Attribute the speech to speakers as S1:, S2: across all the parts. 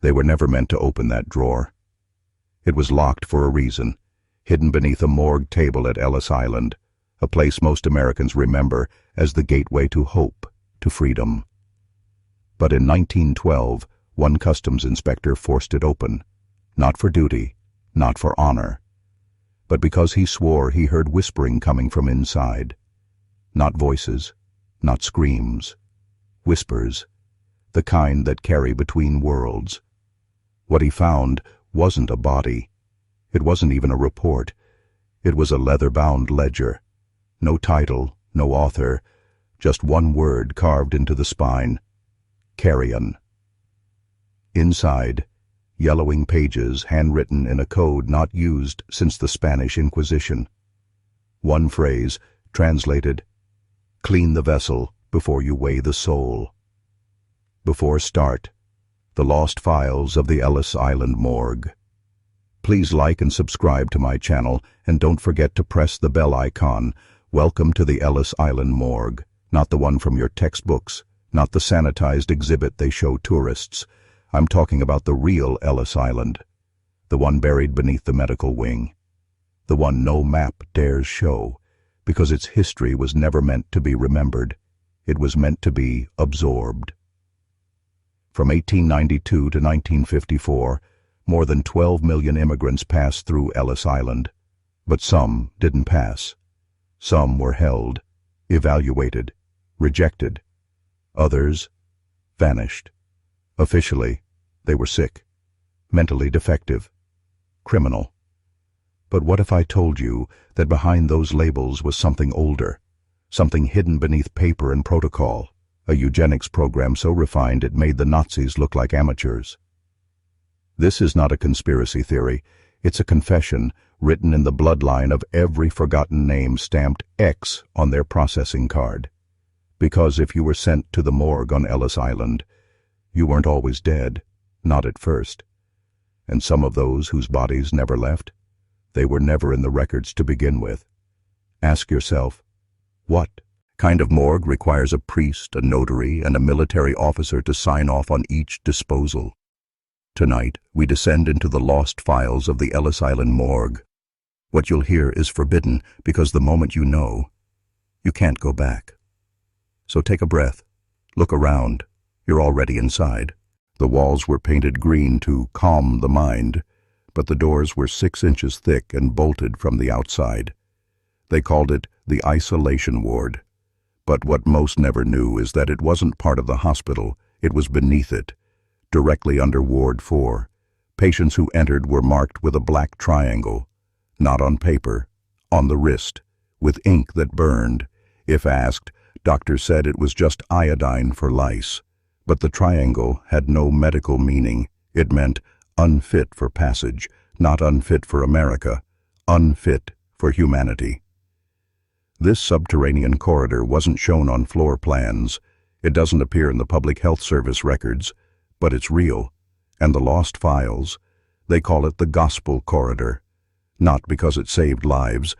S1: They were never meant to open that drawer. It was locked for a reason, hidden beneath a morgue table at Ellis Island, a place most Americans remember as the gateway to hope, to freedom. But in 1912, one customs inspector forced it open, not for duty, not for honor, but because he swore he heard whispering coming from inside. Not voices, not screams, whispers, the kind that carry between worlds. What he found wasn't a body. It wasn't even a report. It was a leather-bound ledger. No title, no author, just one word carved into the spine: carrion. Inside, yellowing pages handwritten in a code not used since the Spanish Inquisition. One phrase, translated: clean the vessel before you weigh the soul. Before start, the lost files of the Ellis Island Morgue. Please like and subscribe to my channel, and don't forget to press the bell icon. Welcome to the Ellis Island Morgue, not the one from your textbooks, not the sanitized exhibit they show tourists. I'm talking about the real Ellis Island, the one buried beneath the medical wing, the one no map dares show, because its history was never meant to be remembered. It was meant to be absorbed. From 1892 to 1954, more than 12 million immigrants passed through Ellis Island, but some didn't pass. Some were held, evaluated, rejected. Others vanished. Officially, they were sick, mentally defective, criminal. But what if I told you that behind those labels was something older, something hidden beneath paper and protocol, a eugenics program so refined it made the Nazis look like amateurs? This is not a conspiracy theory. It's a confession written in the bloodline of every forgotten name stamped X on their processing card. Because if you were sent to the morgue on Ellis Island, you weren't always dead, not at first. And some of those whose bodies never left, they were never in the records to begin with. Ask yourself, what kind of morgue requires a priest, a notary, and a military officer to sign off on each disposal? Tonight, we descend into the lost files of the Ellis Island Morgue. What you'll hear is forbidden because the moment you know, you can't go back. So take a breath. Look around. You're already inside. The walls were painted green to calm the mind, but the doors were 6 inches thick and bolted from the outside. They called it the isolation ward. But what most never knew is that it wasn't part of the hospital, it was beneath it. Directly under Ward 4, patients who entered were marked with a black triangle, not on paper, on the wrist, with ink that burned. If asked, doctors said it was just iodine for lice. But the triangle had no medical meaning. It meant unfit for passage, not unfit for America, unfit for humanity. This subterranean corridor wasn't shown on floor plans. It doesn't appear in the Public Health Service records, but it's real. And the lost files, they call it the Gospel Corridor, not because it saved lives,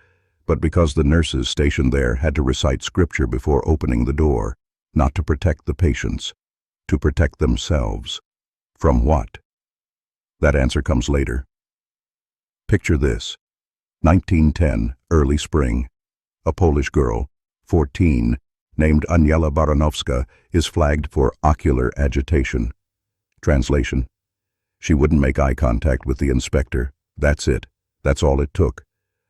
S1: but because the nurses stationed there had to recite scripture before opening the door, not to protect the patients, to protect themselves. From what? That answer comes later. Picture this. 1910, early spring. A Polish girl, 14, named Aniela Baranowska, is flagged for ocular agitation. Translation: she wouldn't make eye contact with the inspector. That's it. That's all it took.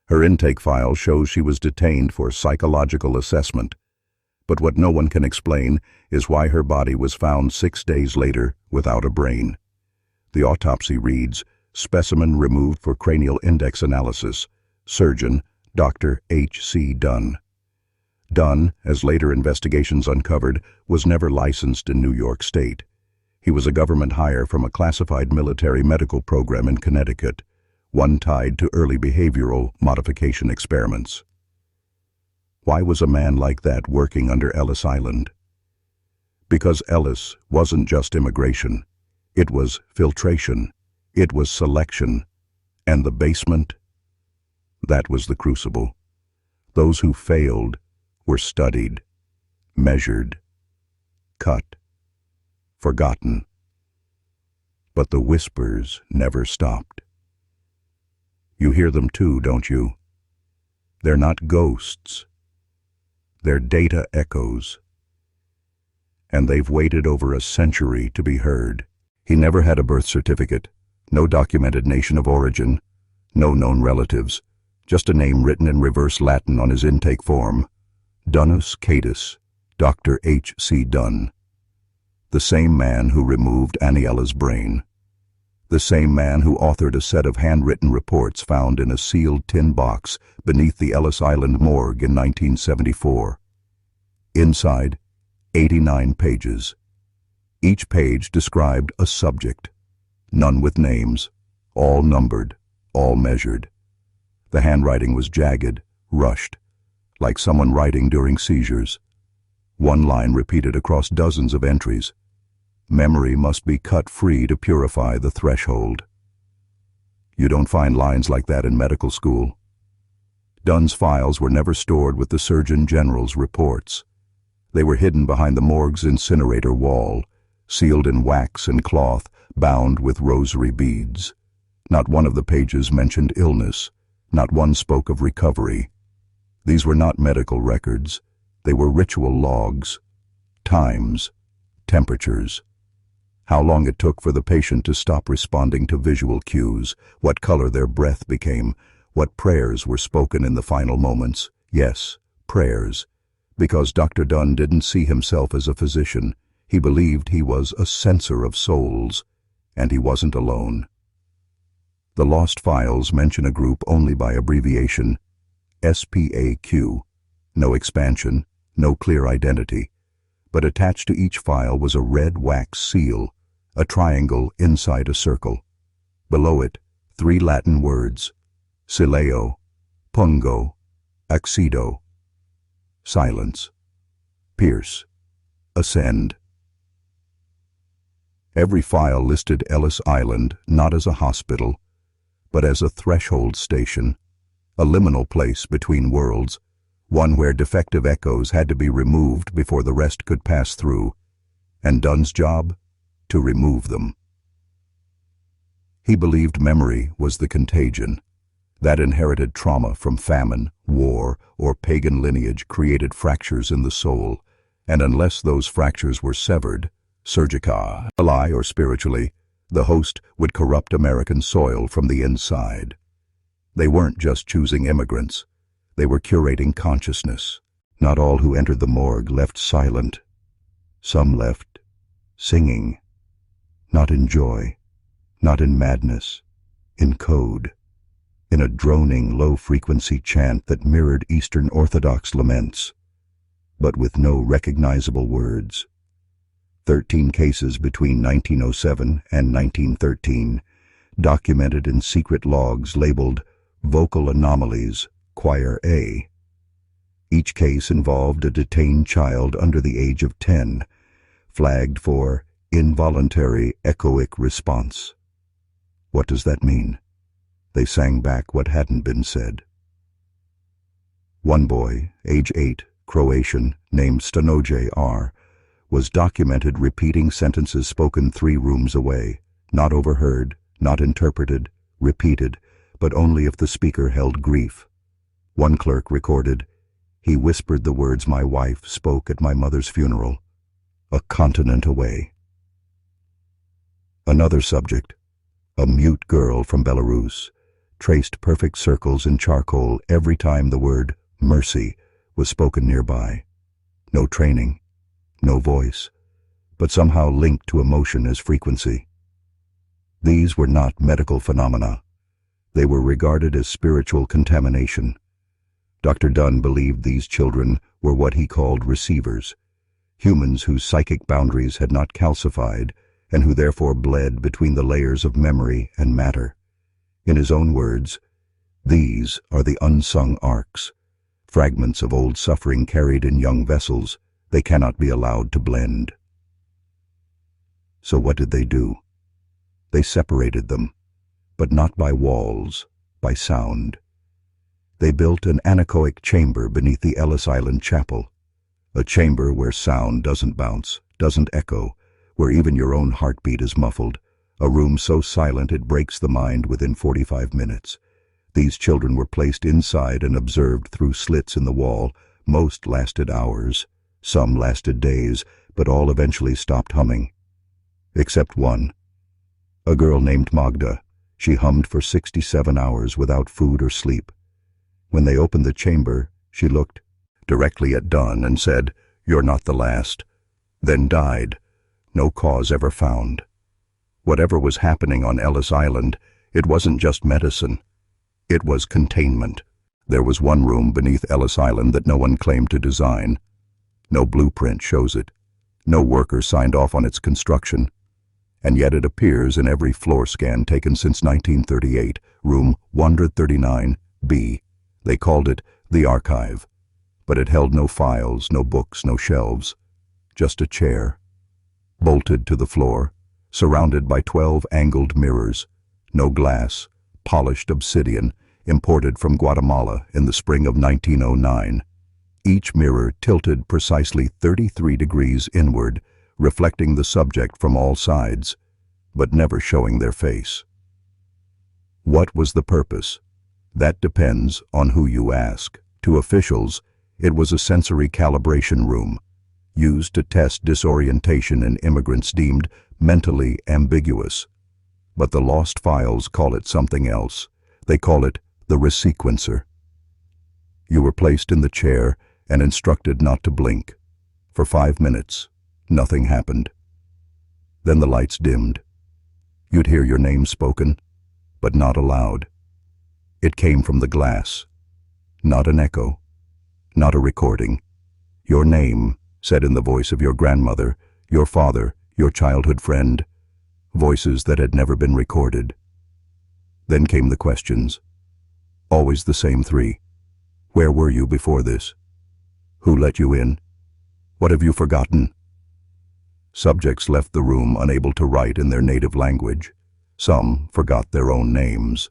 S1: Her intake file shows she was detained for psychological assessment. But what no one can explain is why her body was found 6 days later without a brain. The autopsy reads, specimen removed for cranial index analysis. Surgeon, Dr. H.C. Dunn. Dunn, as later investigations uncovered, was never licensed in New York State. He was a government hire from a classified military medical program in Connecticut, one tied to early behavioral modification experiments. Why was a man like that working under Ellis Island? Because Ellis wasn't just immigration. It was filtration. It was selection. And the basement? That was the crucible. Those who failed were studied, measured, cut, forgotten. But the whispers never stopped. You hear them too, don't you? They're not ghosts. They're data echoes. And they've waited over a century to be heard. He never had a birth certificate, no documented nation of origin, no known relatives, just a name written in reverse Latin on his intake form. Dunnus Catus, Dr. H.C. Dunn. The same man who removed Aniela's brain. The same man who authored a set of handwritten reports found in a sealed tin box beneath the Ellis Island Morgue in 1974. Inside, 89 pages. Each page described a subject, none with names, all numbered, all measured. The handwriting was jagged, rushed, like someone writing during seizures. One line repeated across dozens of entries. Memory must be cut free to purify the threshold. You don't find lines like that in medical school. Dunn's files were never stored with the Surgeon General's reports. They were hidden behind the morgue's incinerator wall, sealed in wax and cloth, bound with rosary beads. Not one of the pages mentioned illness. Not one spoke of recovery. These were not medical records. They were ritual logs. Times. Temperatures. How long it took for the patient to stop responding to visual cues, what color their breath became, what prayers were spoken in the final moments. Yes, prayers. Because Dr. Dunn didn't see himself as a physician. He believed he was a censor of souls, and he wasn't alone. The lost files mention a group only by abbreviation, SPAQ. No expansion, no clear identity. But attached to each file was a red wax seal, a triangle inside a circle. Below it, 3 Latin words, sileo, pungo, accido. Silence. Pierce. Ascend. Every file listed Ellis Island not as a hospital, but as a threshold station, a liminal place between worlds, one where defective echoes had to be removed before the rest could pass through, and Dunn's job? To remove them. He believed memory was the contagion. That inherited trauma from famine, war, or pagan lineage created fractures in the soul, and unless those fractures were severed, surgically or spiritually, the host would corrupt American soil from the inside. They weren't just choosing immigrants. They were curating consciousness. Not all who entered the morgue left silent. Some left singing. Not in joy, not in madness, in code, in a droning low-frequency chant that mirrored Eastern Orthodox laments, but with no recognizable words. 13 cases between 1907 and 1913, documented in secret logs labeled Vocal Anomalies, Choir A. Each case involved a detained child under the age of 10, flagged for involuntary echoic response. What does that mean? They sang back what hadn't been said. One boy, age 8, Croatian, named Stanoje R., was documented repeating sentences spoken 3 rooms away, not overheard, not interpreted, repeated, but only if the speaker held grief. One clerk recorded, "He whispered the words my wife spoke at my mother's funeral, a continent away." Another subject, a mute girl from Belarus, traced perfect circles in charcoal every time the word mercy was spoken nearby. No training, no voice, but somehow linked to emotion as frequency. These were not medical phenomena. They were regarded as spiritual contamination. Dr. Dunn believed these children were what he called receivers, humans whose psychic boundaries had not calcified and who therefore bled between the layers of memory and matter. In his own words, these are the unsung arcs, fragments of old suffering carried in young vessels. They cannot be allowed to blend. So what did they do? They separated them, but not by walls, by sound. They built an anechoic chamber beneath the Ellis Island Chapel, a chamber where sound doesn't bounce, doesn't echo, where even your own heartbeat is muffled, A room so silent it breaks the mind within 45 minutes. These children were placed inside and observed through slits in the wall. Most lasted hours. Some lasted days, but all eventually stopped humming. Except one. A girl named Magda. She hummed for 67 hours without food or sleep. When they opened the chamber, she looked directly at Dunn and said, "You're not the last," then died. No cause ever found. Whatever was happening on Ellis Island, it wasn't just medicine. It was containment. There was one room beneath Ellis Island that no one claimed to design. No blueprint shows it. No worker signed off on its construction. And yet it appears in every floor scan taken since 1938, room 139B. They called it the archive. But it held no files, no books, no shelves. Just a chair, bolted to the floor, surrounded by 12 angled mirrors. No glass, polished obsidian, imported from Guatemala in the spring of 1909. Each mirror tilted precisely 33 degrees inward, reflecting the subject from all sides, but never showing their face. What was the purpose? That depends on who you ask. To officials, it was a sensory calibration room, used to test disorientation in immigrants deemed mentally ambiguous. But the lost files call it something else. They call it the resequencer. You were placed in the chair and instructed not to blink. For 5 minutes, nothing happened. Then the lights dimmed. You'd hear your name spoken, but not aloud. It came from the glass. Not an echo, not a recording. Your name, said in the voice of your grandmother, your father, your childhood friend, voices that had never been recorded. Then came the questions. Always the same 3. Where were you before this? Who let you in? What have you forgotten? Subjects left the room unable to write in their native language. Some forgot their own names.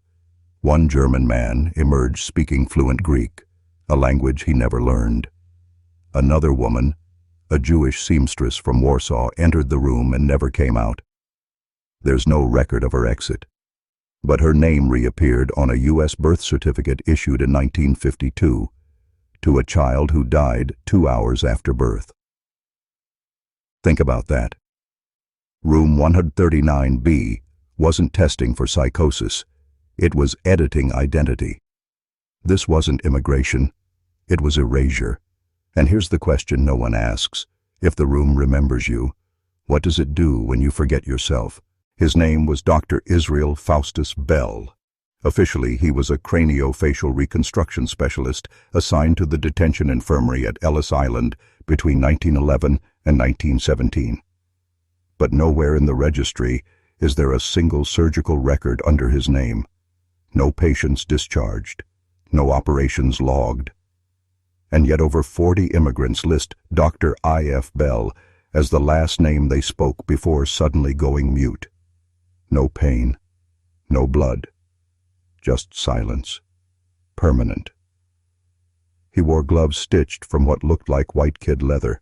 S1: One German man emerged speaking fluent Greek, a language he never learned. Another woman, a Jewish seamstress from Warsaw, entered the room and never came out. There's no record of her exit, but her name reappeared on a U.S. birth certificate issued in 1952 to a child who died 2 hours after birth. Think about that. Room 139B wasn't testing for psychosis. It was editing identity. This wasn't immigration. It was erasure. And here's the question no one asks. If the room remembers you, what does it do when you forget yourself? His name was Dr. Israel Faustus Bell. Officially, he was a craniofacial reconstruction specialist assigned to the detention infirmary at Ellis Island between 1911 and 1917. But nowhere in the registry is there a single surgical record under his name. No patients discharged, no operations logged. And yet over 40 immigrants list Dr. I.F. Bell as the last name they spoke before suddenly going mute. No pain, no blood, just silence, permanent. He wore gloves stitched from what looked like white kid leather,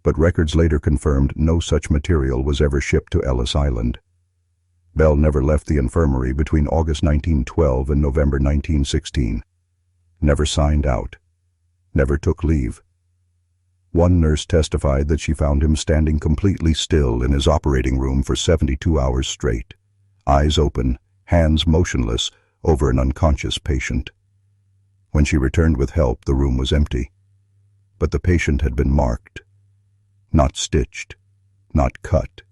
S1: but records later confirmed no such material was ever shipped to Ellis Island. Bell never left the infirmary between August 1912 and November 1916. Never signed out. Never took leave. One nurse testified that she found him standing completely still in his operating room for 72 hours straight, eyes open, hands motionless over an unconscious patient. When she returned with help, the room was empty. But the patient had been marked. Not stitched, not cut,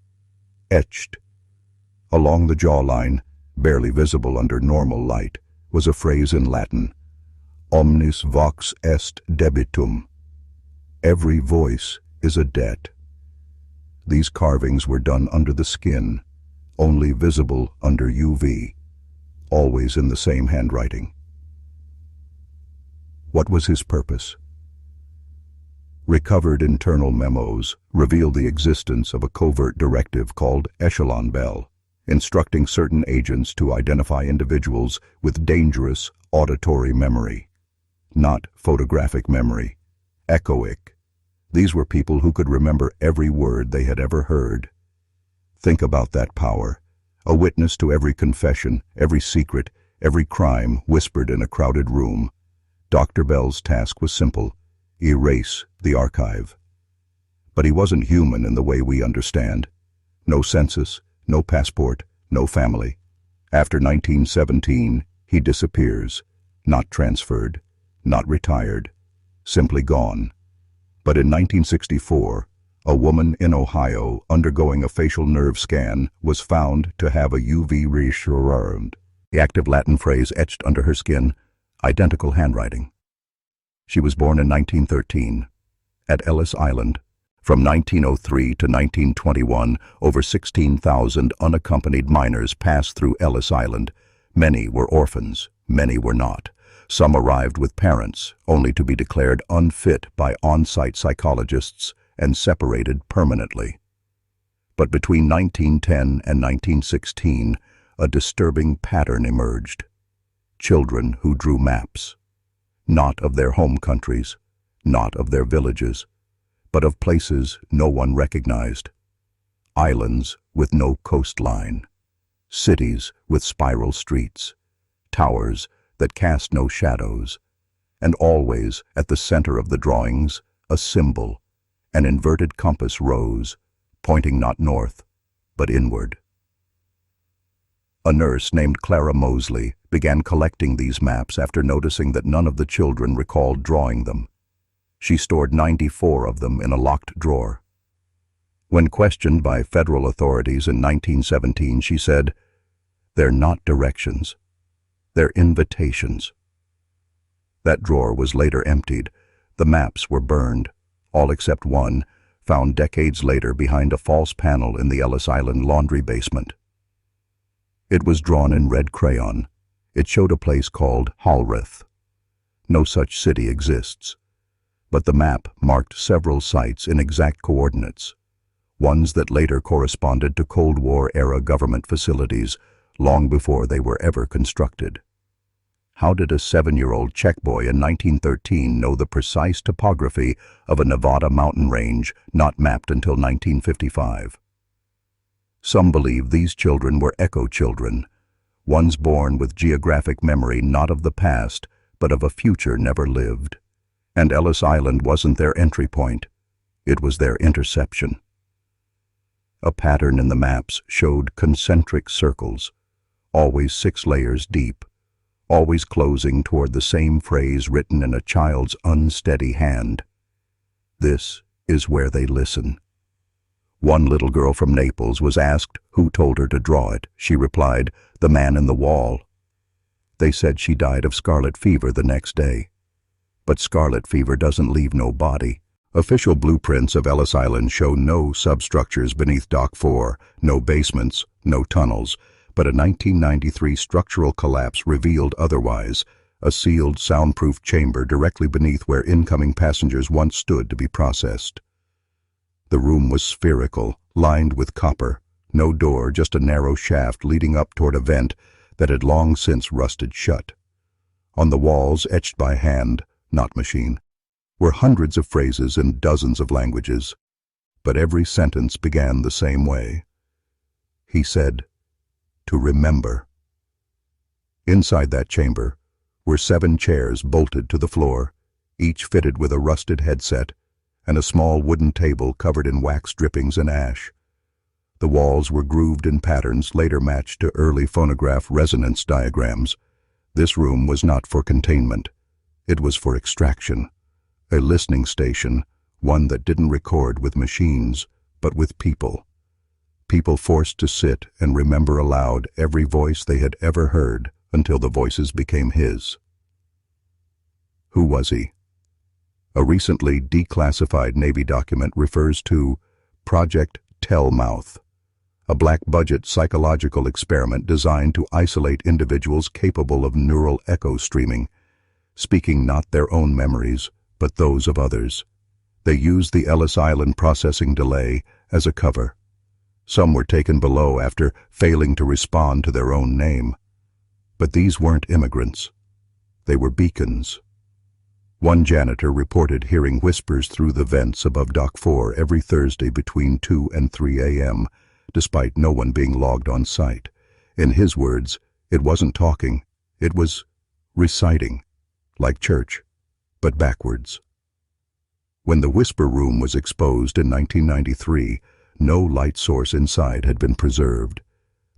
S1: etched. Along the jawline, barely visible under normal light, was a phrase in Latin, omnis vox est debitum. Every voice is a debt. These carvings were done under the skin, only visible under UV, always in the same handwriting. What was his purpose? Recovered internal memos revealed the existence of a covert directive called Echelon Bell, instructing certain agents to identify individuals with dangerous auditory memory. Not photographic memory, echoic. These were people who could remember every word they had ever heard. Think about that power. a witness to every confession, every secret, every crime whispered in a crowded room. Dr. Bell's task was simple: erase the archive. But he wasn't human in the way we understand. No census, no passport, no family. After 1917, he disappears, not transferred, not retired, simply gone. But in 1964, a woman in Ohio undergoing a facial nerve scan was found to have a uveal, the active Latin phrase etched under her skin, identical handwriting. She was born in 1913 at Ellis Island. From 1903 to 1921, over 16,000 unaccompanied minors passed through Ellis Island. Many were orphans, many were not. Some arrived with parents, only to be declared unfit by on-site psychologists and separated permanently. But between 1910 and 1916, a disturbing pattern emerged. Children who drew maps, not of their home countries, not of their villages, but of places no one recognized. Islands with no coastline, cities with spiral streets, towers that cast no shadows, and always at the center of the drawings, a symbol, an inverted compass rose, pointing not north, but inward. A nurse named Clara Mosley began collecting these maps after noticing that none of the children recalled drawing them. She stored 94 of them in a locked drawer. When questioned by federal authorities in 1917, she said, "They're not directions. They're invitations." That drawer was later emptied. The maps were burned, all except one, found decades later behind a false panel in the Ellis Island laundry basement. It was drawn in red crayon. It showed a place called Hallrith. No such city exists. But the map marked several sites in exact coordinates, ones that later corresponded to Cold War-era government facilities long before they were ever constructed. How did a 7-year-old Czech boy in 1913 know the precise topography of a Nevada mountain range not mapped until 1955? Some believe these children were echo children, ones born with geographic memory not of the past, but of a future never lived. And Ellis Island wasn't their entry point, it was their interception. A pattern in the maps showed concentric circles, always 6 layers deep, always closing toward the same phrase written in a child's unsteady hand. This is where they listen. One little girl from Naples was asked who told her to draw it. She replied, "The man in the wall." They said she died of scarlet fever the next day. But scarlet fever doesn't leave no body. Official blueprints of Ellis Island show no substructures beneath Dock 4, no basements, no tunnels, but a 1993 structural collapse revealed otherwise, a sealed, soundproof chamber directly beneath where incoming passengers once stood to be processed. The room was spherical, lined with copper, no door, just a narrow shaft leading up toward a vent that had long since rusted shut. On the walls, etched by hand, not machine, were hundreds of phrases in dozens of languages, but every sentence began the same way. He said, "To remember." Inside that chamber were 7 chairs bolted to the floor, each fitted with a rusted headset, and a small wooden table covered in wax drippings and ash. The walls were grooved in patterns later matched to early phonograph resonance diagrams. This room was not for containment. It was for extraction, a listening station, one that didn't record with machines, but with people. People forced to sit and remember aloud every voice they had ever heard until the voices became his. Who was he? A recently declassified Navy document refers to Project Tellmouth, a black-budget psychological experiment designed to isolate individuals capable of neural echo streaming, speaking not their own memories, but those of others. They used the Ellis Island processing delay as a cover. Some were taken below after failing to respond to their own name. But these weren't immigrants. They were beacons. One janitor reported hearing whispers through the vents above Dock 4 every Thursday between 2 and 3 a.m., despite no one being logged on site. In his words, it wasn't talking, it was reciting, like church, but backwards. When the Whisper Room was exposed in 1993, no light source inside had been preserved,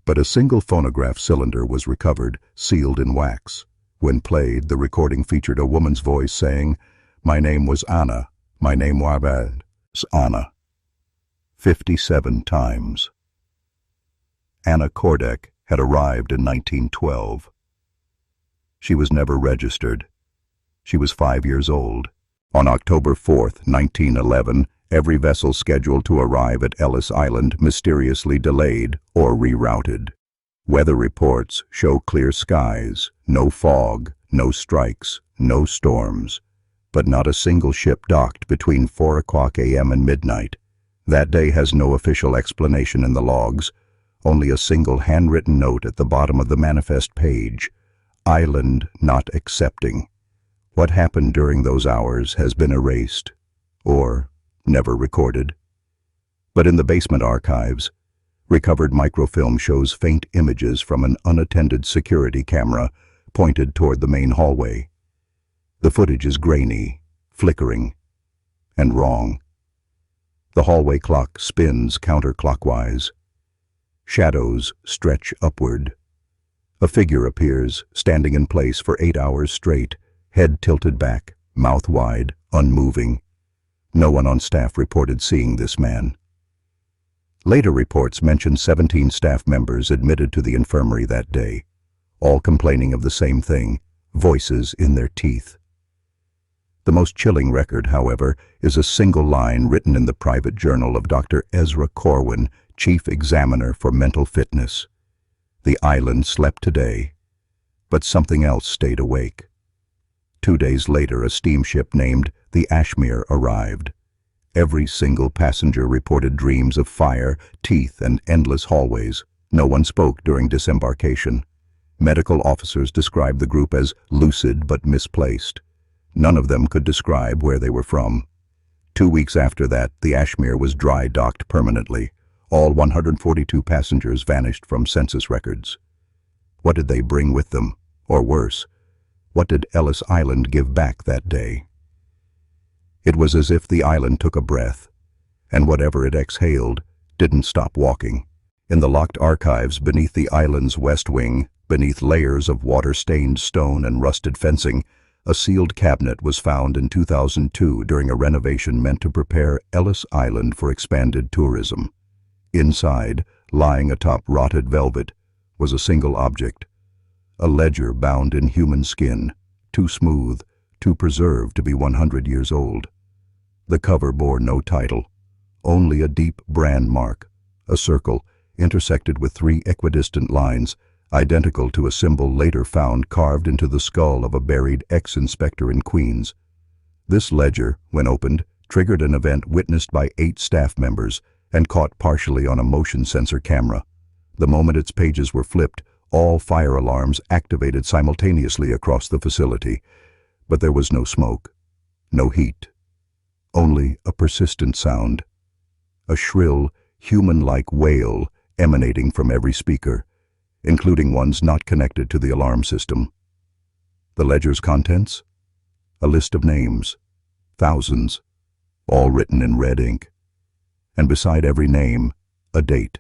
S1: but a single phonograph cylinder was recovered, sealed in wax. When played, the recording featured a woman's voice saying, "My name was Anna, my name was Anna," 57 times. Anna Kordek had arrived in 1912. She was never registered. She was 5 years old. On October 4th, 1911, every vessel scheduled to arrive at Ellis Island mysteriously delayed or rerouted. Weather reports show clear skies, no fog, no strikes, no storms, but not a single ship docked between 4 o'clock a.m. and midnight. That day has no official explanation in the logs, only a single handwritten note at the bottom of the manifest page, "Island not accepting." What happened during those hours has been erased, or never recorded. But in the basement archives, recovered microfilm shows faint images from an unattended security camera pointed toward the main hallway. The footage is grainy, flickering, and wrong. The hallway clock spins counterclockwise. Shadows stretch upward. A figure appears, standing in place for 8 hours straight, head tilted back, mouth wide, unmoving. No one on staff reported seeing this man. Later reports mention 17 staff members admitted to the infirmary that day, all complaining of the same thing, voices in their teeth. The most chilling record, however, is a single line written in the private journal of Dr. Ezra Corwin, Chief Examiner for Mental Fitness. "The island slept today, but something else stayed awake." 2 days later, a steamship named the Ashmere arrived. Every single passenger reported dreams of fire, teeth, and endless hallways. No one spoke during disembarkation. Medical officers described the group as lucid but misplaced. None of them could describe where they were from. 2 weeks after that, the Ashmere was dry docked permanently. All 142 passengers vanished from census records. What did they bring with them? Or worse, what did Ellis Island give back that day? It was as if the island took a breath, and whatever it exhaled didn't stop walking. In the locked archives beneath the island's west wing, beneath layers of water-stained stone and rusted fencing, a sealed cabinet was found in 2002 during a renovation meant to prepare Ellis Island for expanded tourism. Inside, lying atop rotted velvet, was a single object, a ledger bound in human skin, too smooth, too preserved to be 100 years old. The cover bore no title, only a deep brand mark, a circle intersected with 3 equidistant lines, identical to a symbol later found carved into the skull of a buried ex-inspector in Queens. This ledger, when opened, triggered an event witnessed by 8 staff members and caught partially on a motion sensor camera. The moment its pages were flipped, all fire alarms activated simultaneously across the facility. But there was no smoke, no heat, only a persistent sound, a shrill, human-like wail emanating from every speaker, including ones not connected to the alarm system. The ledger's contents? A list of names, thousands, all written in red ink. And beside every name, a date.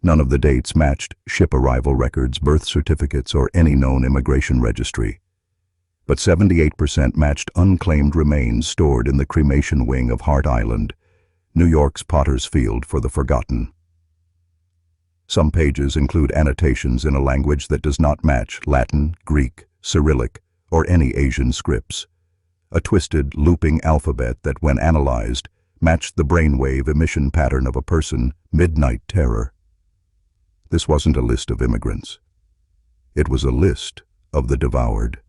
S1: None of the dates matched ship arrival records, birth certificates, or any known immigration registry. But 78% matched unclaimed remains stored in the cremation wing of Hart Island, New York's Potter's Field for the forgotten. Some pages include annotations in a language that does not match Latin, Greek, Cyrillic, or any Asian scripts. A twisted, looping alphabet that, when analyzed, matched the brainwave emission pattern of a person, midnight terror. This wasn't a list of immigrants. It was a list of the devoured.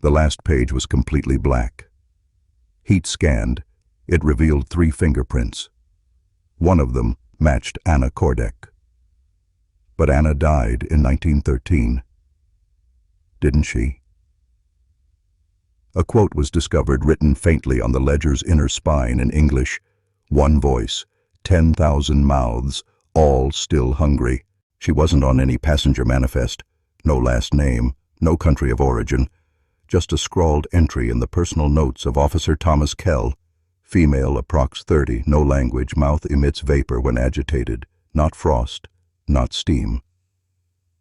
S1: The last page was completely black. Heat scanned, it revealed 3 fingerprints. One of them matched Anna Kordek. But Anna died in 1913. Didn't she? A quote was discovered written faintly on the ledger's inner spine in English. "One voice, 10,000 mouths, all still hungry. She wasn't on any passenger manifest, no last name, no country of origin, just a scrawled entry in the personal notes of Officer Thomas Kell, female, approx 30, no language, mouth emits vapor when agitated, not frost, not steam.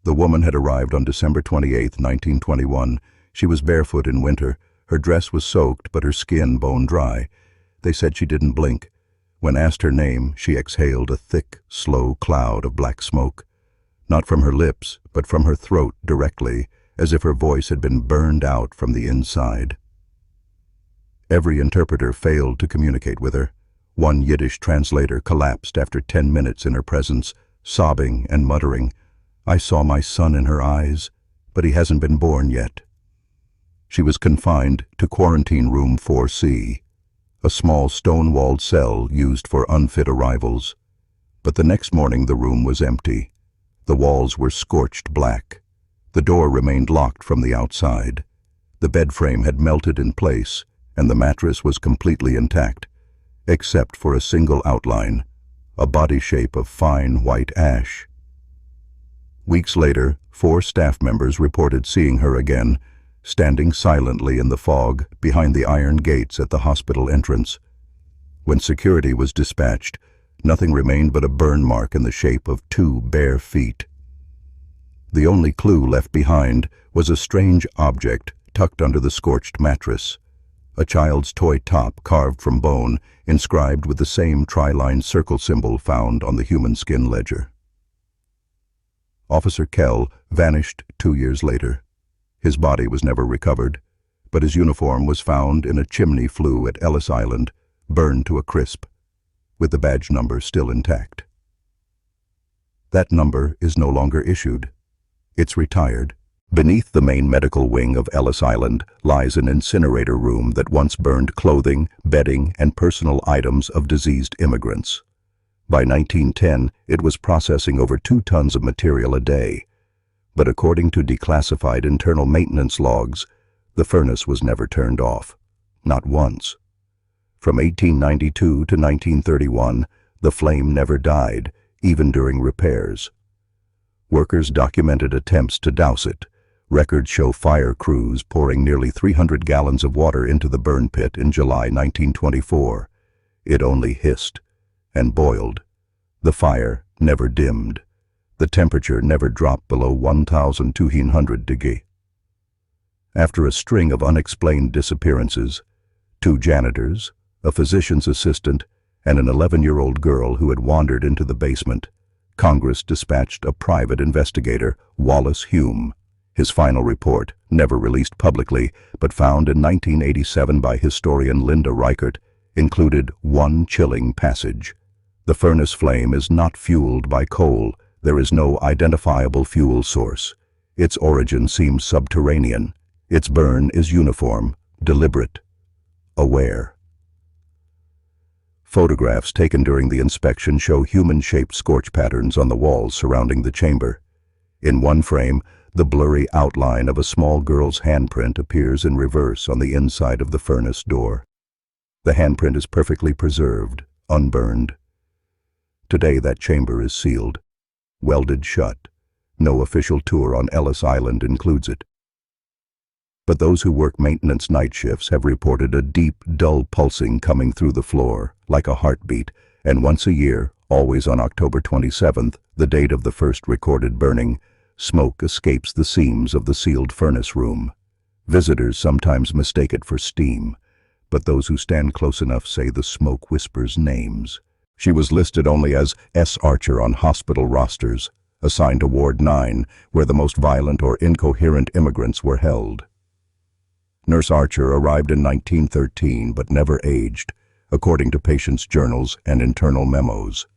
S1: The woman had arrived on December 28, 1921. She was barefoot in winter. Her dress was soaked, but her skin bone dry. They said she didn't blink. When asked her name, she exhaled a thick, slow cloud of black smoke. Not from her lips, but from her throat directly, as if her voice had been burned out from the inside. Every interpreter failed to communicate with her. One Yiddish translator collapsed after 10 minutes in her presence, sobbing and muttering, "I saw my son in her eyes, but he hasn't been born yet." She was confined to quarantine room 4C, a small stone-walled cell used for unfit arrivals. But the next morning the room was empty. The walls were scorched black. The door remained locked from the outside. The bed frame had melted in place, and the mattress was completely intact, except for a single outline, a body shape of fine white ash. Weeks later, 4 staff members reported seeing her again, standing silently in the fog behind the iron gates at the hospital entrance. When security was dispatched, nothing remained but a burn mark in the shape of 2 bare feet. The only clue left behind was a strange object tucked under the scorched mattress, a child's toy top carved from bone, inscribed with the same tri-line circle symbol found on the human skin ledger. Officer Kell vanished 2 years later. His body was never recovered, but his uniform was found in a chimney flue at Ellis Island, burned to a crisp, with the badge number still intact. That number is no longer issued. It's retired. Beneath the main medical wing of Ellis Island lies an incinerator room that once burned clothing, bedding, and personal items of deceased immigrants. By 1910, it was processing over 2 tons of material a day. But according to declassified internal maintenance logs, the furnace was never turned off. Not once. From 1892 to 1931, the flame never died, even during repairs. Workers documented attempts to douse it. Records show fire crews pouring nearly 300 gallons of water into the burn pit in July 1924. It only hissed and boiled. The fire never dimmed. The temperature never dropped below 1,200 degrees. After a string of unexplained disappearances, 2 janitors, a physician's assistant, and an 11-year-old girl who had wandered into the basement, Congress dispatched a private investigator, Wallace Hume. His final report, never released publicly, but found in 1987 by historian Linda Reichert, included one chilling passage. The furnace flame is not fueled by coal. There is no identifiable fuel source. Its origin seems subterranean. Its burn is uniform, deliberate, aware. Photographs taken during the inspection show human-shaped scorch patterns on the walls surrounding the chamber. In one frame, the blurry outline of a small girl's handprint appears in reverse on the inside of the furnace door. The handprint is perfectly preserved, unburned. Today that chamber is sealed, welded shut. No official tour on Ellis Island includes it. But those who work maintenance night shifts have reported a deep, dull pulsing coming through the floor, like a heartbeat, and once a year, always on October 27th, the date of the first recorded burning, smoke escapes the seams of the sealed furnace room. Visitors sometimes mistake it for steam, but those who stand close enough say the smoke whispers names. She was listed only as S. Archer on hospital rosters, assigned to Ward 9, where the most violent or incoherent immigrants were held. Nurse Archer arrived in 1913 but never aged, according to patients' journals and internal memos.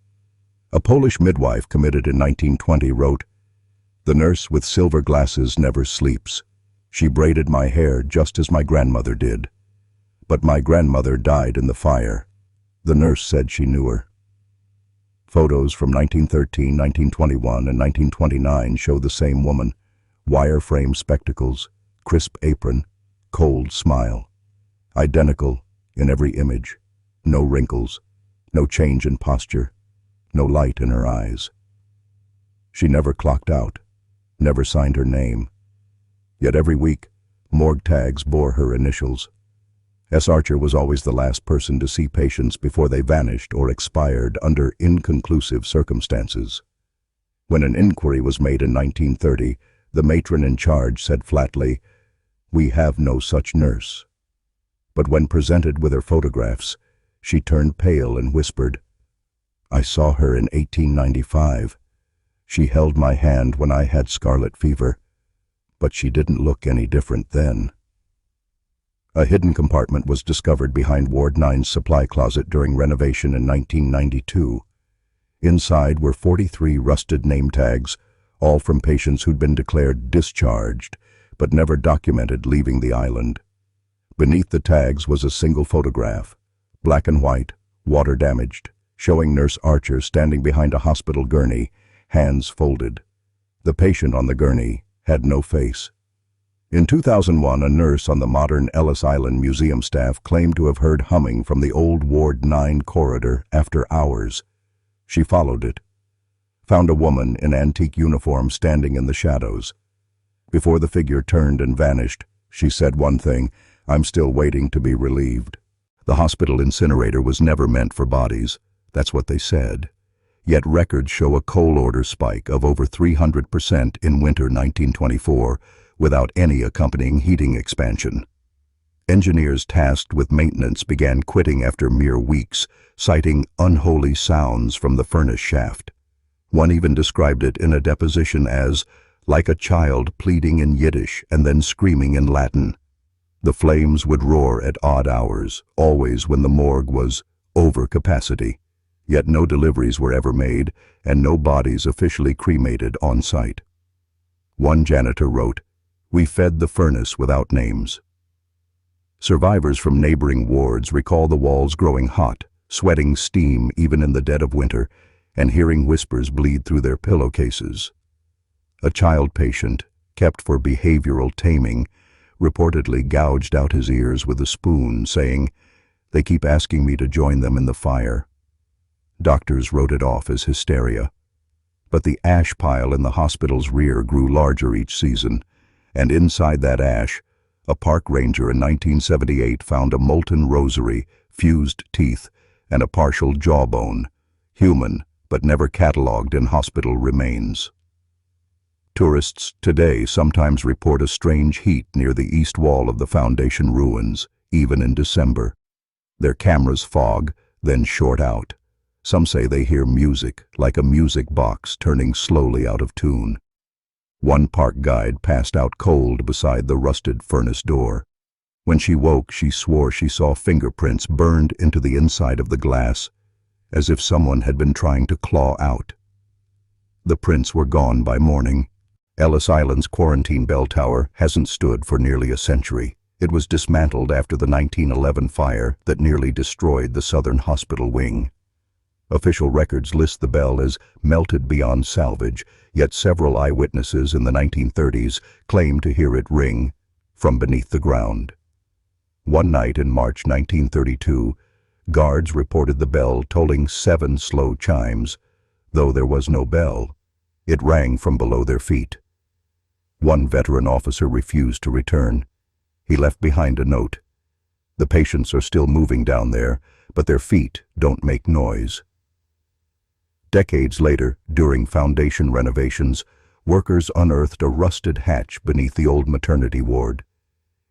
S1: A Polish midwife committed in 1920 wrote, "The nurse with silver glasses never sleeps. She braided my hair just as my grandmother did. But my grandmother died in the fire. The nurse said she knew her." Photos from 1913, 1921, and 1929 show the same woman. Wire-frame spectacles, crisp apron, cold smile. Identical in every image. No wrinkles, no change in posture, no light in her eyes. She never clocked out, never signed her name. Yet every week, morgue tags bore her initials. S. Archer was always the last person to see patients before they vanished or expired under inconclusive circumstances. When an inquiry was made in 1930, the matron in charge said flatly, "We have no such nurse." But when presented with her photographs, she turned pale and whispered, "I saw her in 1895. She held my hand when I had scarlet fever, but she didn't look any different then." A hidden compartment was discovered behind Ward 9's supply closet during renovation in 1992. Inside were 43 rusted name tags, all from patients who'd been declared discharged, but never documented leaving the island. Beneath the tags was a single photograph, black and white, water-damaged, showing Nurse Archer standing behind a hospital gurney, hands folded. The patient on the gurney had no face. In 2001, a nurse on the modern Ellis Island Museum staff claimed to have heard humming from the old Ward 9 corridor after hours. She followed it, found a woman in antique uniform standing in the shadows. Before the figure turned and vanished, she said one thing, "I'm still waiting to be relieved." The hospital incinerator was never meant for bodies. That's what they said. Yet records show a coal order spike of over 300% in winter 1924, without any accompanying heating expansion. Engineers tasked with maintenance began quitting after mere weeks, citing unholy sounds from the furnace shaft. One even described it in a deposition as, like a child pleading in Yiddish and then screaming in Latin. The flames would roar at odd hours, always when the morgue was over capacity. Yet no deliveries were ever made, and no bodies officially cremated on site. One janitor wrote, "We fed the furnace without names." Survivors from neighboring wards recall the walls growing hot, sweating steam even in the dead of winter, and hearing whispers bleed through their pillowcases. A child patient, kept for behavioral taming, reportedly gouged out his ears with a spoon, saying, "They keep asking me to join them in the fire." Doctors wrote it off as hysteria. But the ash pile in the hospital's rear grew larger each season, and inside that ash, a park ranger in 1978 found a molten rosary, fused teeth, and a partial jawbone, human but never catalogued in hospital remains. Tourists today sometimes report a strange heat near the east wall of the foundation ruins, even in December. Their cameras fog, then short out. Some say they hear music, like a music box turning slowly out of tune. One park guide passed out cold beside the rusted furnace door. When she woke, she swore she saw fingerprints burned into the inside of the glass, as if someone had been trying to claw out. The prints were gone by morning. Ellis Island's quarantine bell tower hasn't stood for nearly a century. It was dismantled after the 1911 fire that nearly destroyed the southern hospital wing. Official records list the bell as melted beyond salvage, yet several eyewitnesses in the 1930s claim to hear it ring from beneath the ground. One night in March 1932, guards reported the bell tolling 7 slow chimes. Though there was no bell, it rang from below their feet. One veteran officer refused to return. He left behind a note. "The patients are still moving down there, but their feet don't make noise." Decades later, during foundation renovations, workers unearthed a rusted hatch beneath the old maternity ward.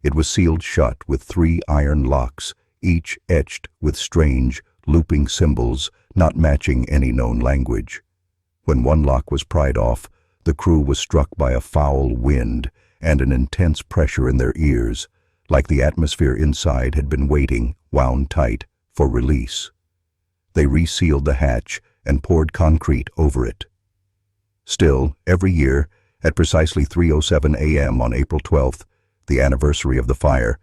S1: It was sealed shut with 3 iron locks, each etched with strange, looping symbols not matching any known language. When one lock was pried off, the crew was struck by a foul wind and an intense pressure in their ears, like the atmosphere inside had been waiting, wound tight, for release. They resealed the hatch and poured concrete over it. Still, every year, at precisely 3:07 a.m. on April 12th, the anniversary of the fire,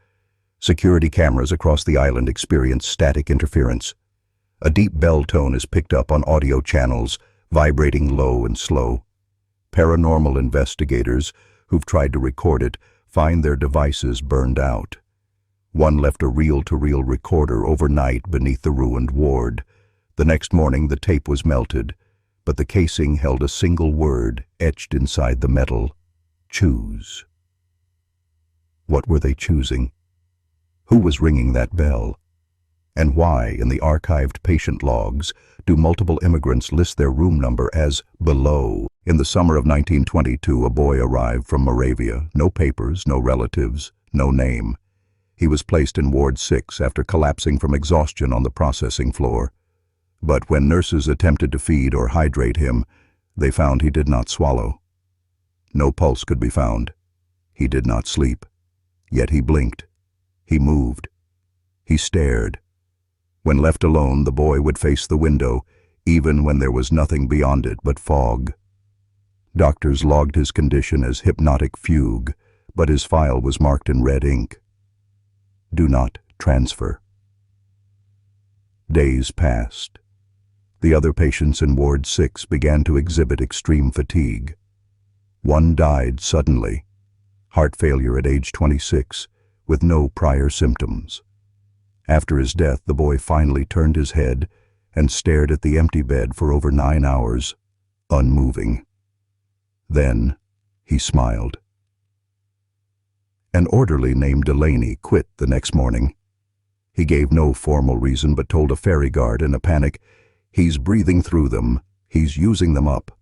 S1: security cameras across the island experience static interference. A deep bell tone is picked up on audio channels, vibrating low and slow. Paranormal investigators, who've tried to record it, find their devices burned out. One left a reel-to-reel recorder overnight beneath the ruined ward. The next morning, the tape was melted, but the casing held a single word etched inside the metal: choose. What were they choosing? Who was ringing that bell? And why, in the archived patient logs, do multiple immigrants list their room number as below? In the summer of 1922, a boy arrived from Moravia. No papers, no relatives, no name. He was placed in Ward 6 after collapsing from exhaustion on the processing floor. But when nurses attempted to feed or hydrate him, they found he did not swallow. No pulse could be found. He did not sleep. Yet he blinked. He moved. He stared. When left alone, the boy would face the window, even when there was nothing beyond it but fog. Doctors logged his condition as hypnotic fugue, but his file was marked in red ink. Do not transfer. Days passed. The other patients in Ward 6 began to exhibit extreme fatigue. One died suddenly, heart failure at age 26, with no prior symptoms. After his death, the boy finally turned his head and stared at the empty bed for over 9 hours, unmoving. Then he smiled. An orderly named Delaney quit the next morning. He gave no formal reason but told a ferry guard in a panic, "He's breathing through them. He's using them up."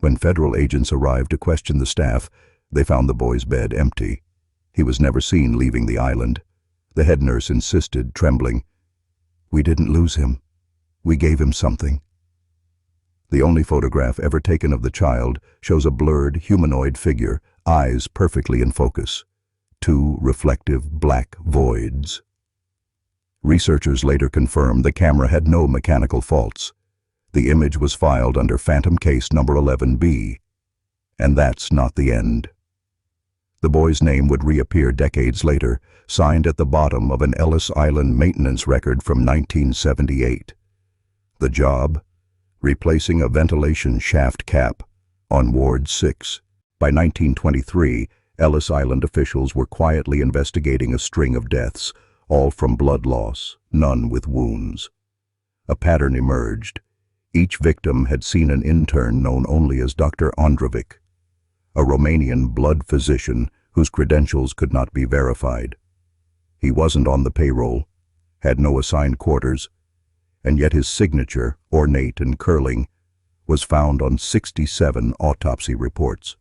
S1: When federal agents arrived to question the staff, they found the boy's bed empty. He was never seen leaving the island. The head nurse insisted, trembling, "We didn't lose him. We gave him something." The only photograph ever taken of the child shows a blurred humanoid figure, eyes perfectly in focus. 2 reflective black voids. Researchers later confirmed the camera had no mechanical faults. The image was filed under Phantom Case number 11B. And that's not the end. The boy's name would reappear decades later, signed at the bottom of an Ellis Island maintenance record from 1978. The job? Replacing a ventilation shaft cap on Ward 6. By 1923, Ellis Island officials were quietly investigating a string of deaths, all from blood loss, none with wounds. A pattern emerged. Each victim had seen an intern known only as Dr. Androvic, a Romanian blood physician whose credentials could not be verified. He wasn't on the payroll, had no assigned quarters, and yet his signature, ornate and curling, was found on 67 autopsy reports.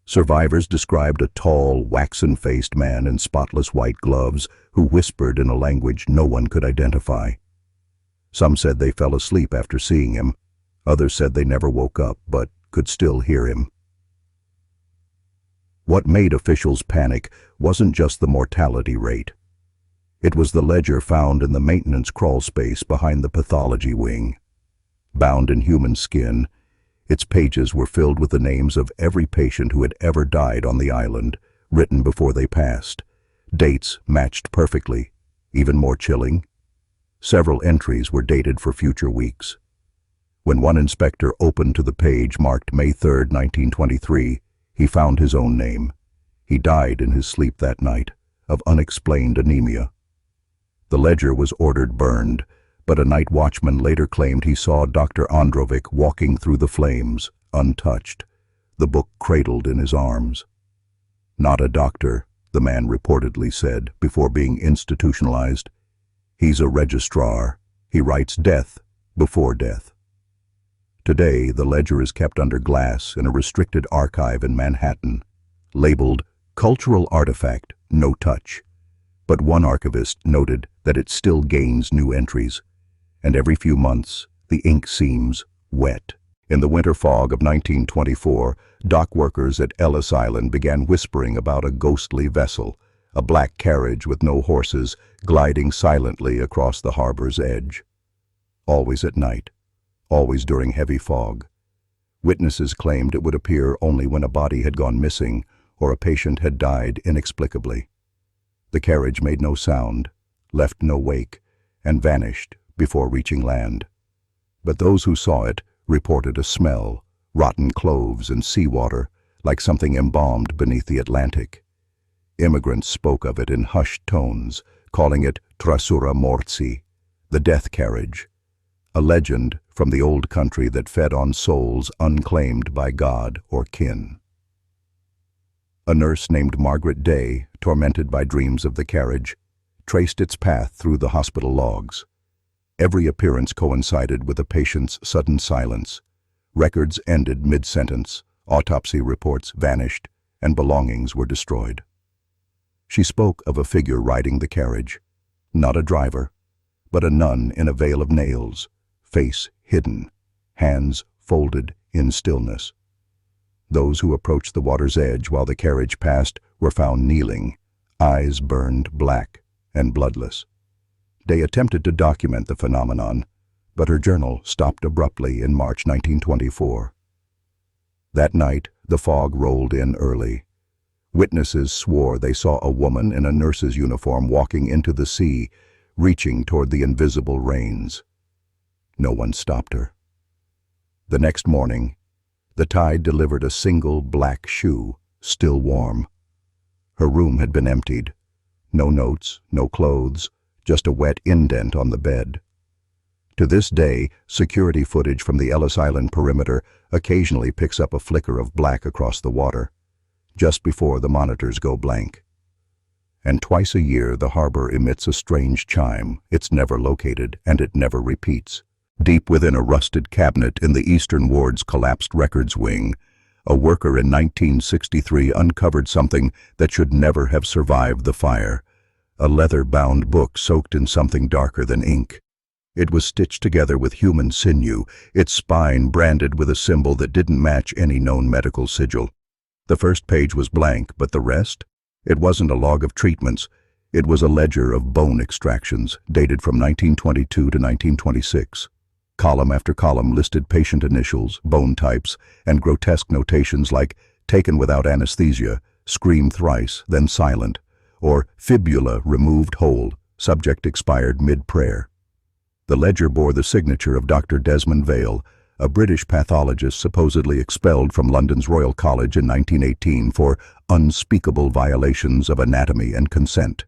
S1: Survivors described a tall, waxen-faced man in spotless white gloves who whispered in a language no one could identify. Some said they fell asleep after seeing him. Others said they never woke up but could still hear him. What made officials panic wasn't just the mortality rate. It was the ledger found in the maintenance crawl space behind the pathology wing. Bound in human skin, its pages were filled with the names of every patient who had ever died on the island, written before they passed. Dates matched perfectly. Even more chilling, several entries were dated for future weeks. When one inspector opened to the page marked May 3, 1923, he found his own name. He died in his sleep that night, of unexplained anemia. The ledger was ordered burned, but a night watchman later claimed he saw Dr. Androvic walking through the flames, untouched, the book cradled in his arms. "Not a doctor," the man reportedly said before being institutionalized. "He's a registrar. He writes death before death." Today, the ledger is kept under glass in a restricted archive in Manhattan, labeled Cultural Artifact, No Touch. But one archivist noted that it still gains new entries, and every few months the ink seems wet. In the winter fog of 1924, dock workers at Ellis Island began whispering about a ghostly vessel, a black carriage with no horses, gliding silently across the harbor's edge. Always at night. Always during heavy fog. Witnesses claimed it would appear only when a body had gone missing or a patient had died inexplicably. The carriage made no sound, left no wake, and vanished before reaching land. But those who saw it reported a smell, rotten cloves and seawater, like something embalmed beneath the Atlantic. Immigrants spoke of it in hushed tones, calling it Trasura Morti, the death carriage. a legend from the old country that fed on souls unclaimed by God or kin. A nurse named Margaret Day, tormented by dreams of the carriage, traced its path through the hospital logs. Every appearance coincided with a patient's sudden silence. Records ended mid-sentence, autopsy reports vanished, and belongings were destroyed. She spoke of a figure riding the carriage, not a driver, but a nun in a veil of nails, face hidden, hands folded in stillness. Those who approached the water's edge while the carriage passed were found kneeling, eyes burned black and bloodless. Day attempted to document the phenomenon, but her journal stopped abruptly in March 1924. That night, the fog rolled in early. Witnesses swore they saw a woman in a nurse's uniform walking into the sea, reaching toward the invisible rains. No one stopped her. The next morning, the tide delivered a single black shoe, still warm. Her room had been emptied. No notes, no clothes, just a wet indent on the bed. To this day, security footage from the Ellis Island perimeter occasionally picks up a flicker of black across the water, just before the monitors go blank. And twice a year the harbor emits a strange chime. It's never located, and it never repeats. Deep within a rusted cabinet in the Eastern Ward's collapsed records wing, a worker in 1963 uncovered something that should never have survived the fire. A leather-bound book soaked in something darker than ink. It was stitched together with human sinew, its spine branded with a symbol that didn't match any known medical sigil. The first page was blank, but the rest? It wasn't a log of treatments. It was a ledger of bone extractions, dated from 1922 to 1926. Column after column listed patient initials, bone types, and grotesque notations like taken without anesthesia, scream thrice, then silent, or fibula removed whole, subject expired mid-prayer. The ledger bore the signature of Dr. Desmond Vale, a British pathologist supposedly expelled from London's Royal College in 1918 for unspeakable violations of anatomy and consent.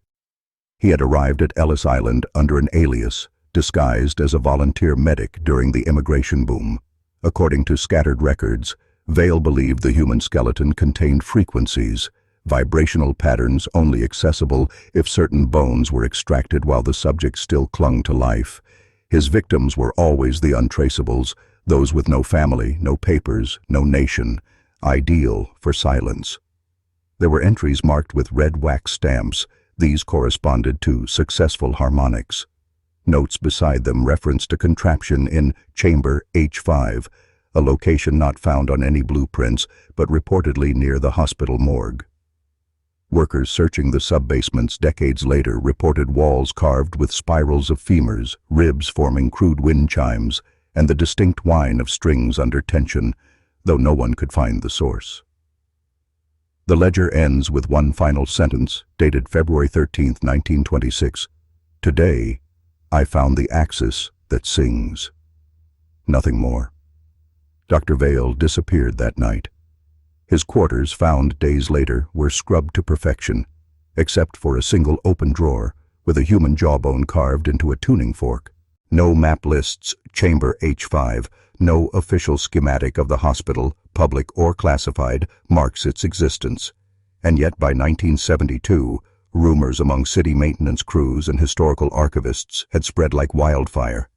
S1: He had arrived at Ellis Island under an alias, disguised as a volunteer medic during the immigration boom. According to scattered records, Vale believed the human skeleton contained frequencies, vibrational patterns only accessible if certain bones were extracted while the subject still clung to life. His victims were always the untraceables, those with no family, no papers, no nation, ideal for silence. There were entries marked with red wax stamps. These corresponded to successful harmonics. Notes beside them referenced a contraption in Chamber H5, a location not found on any blueprints, but reportedly near the hospital morgue. Workers searching the sub-basements decades later reported walls carved with spirals of femurs, ribs forming crude wind chimes, and the distinct whine of strings under tension, though no one could find the source. The ledger ends with one final sentence, dated February 13, 1926. Today, I found the axis that sings. Nothing more. Dr. Vale disappeared that night. His quarters, found days later, were scrubbed to perfection, except for a single open drawer with a human jawbone carved into a tuning fork. No map lists Chamber H5, no official schematic of the hospital, public or classified, marks its existence. And yet by 1972, rumors among city maintenance crews and historical archivists had spread like wildfire.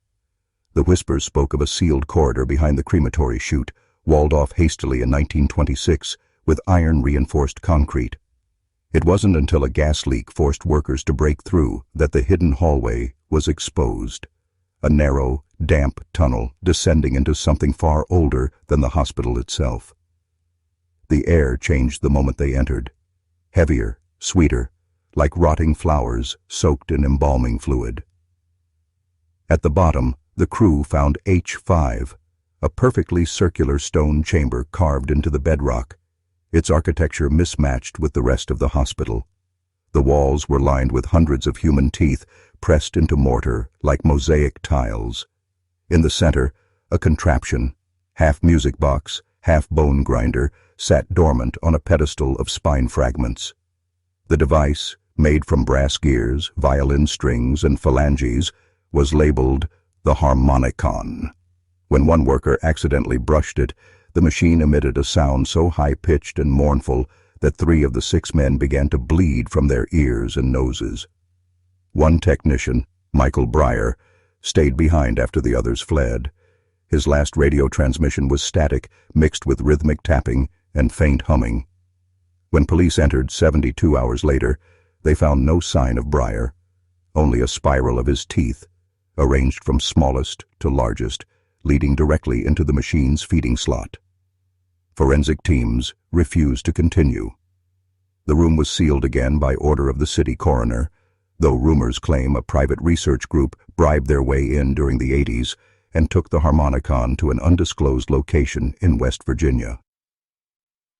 S1: The whispers spoke of a sealed corridor behind the crematory chute, walled off hastily in 1926 with iron-reinforced concrete. It wasn't until a gas leak forced workers to break through that the hidden hallway was exposed. A narrow, damp tunnel descending into something far older than the hospital itself. The air changed the moment they entered. Heavier, sweeter, like rotting flowers soaked in embalming fluid. At the bottom, the crew found H5, a perfectly circular stone chamber carved into the bedrock, its architecture mismatched with the rest of the hospital. The walls were lined with hundreds of human teeth pressed into mortar like mosaic tiles. In the center, a contraption, half music box, half bone grinder, sat dormant on a pedestal of spine fragments. The device, made from brass gears, violin strings, and phalanges, was labeled the harmonicon. When one worker accidentally brushed it, the machine emitted a sound so high-pitched and mournful that 3 of the 6 men began to bleed from their ears and noses. One technician, Michael Breyer, stayed behind after the others fled. His last radio transmission was static, mixed with rhythmic tapping and faint humming. When police entered 72 hours later, they found no sign of Breyer, only a spiral of his teeth, arranged from smallest to largest, leading directly into the machine's feeding slot. Forensic teams refused to continue. The room was sealed again by order of the city coroner, though rumors claim a private research group bribed their way in during the 80s and took the harmonicon to an undisclosed location in West Virginia.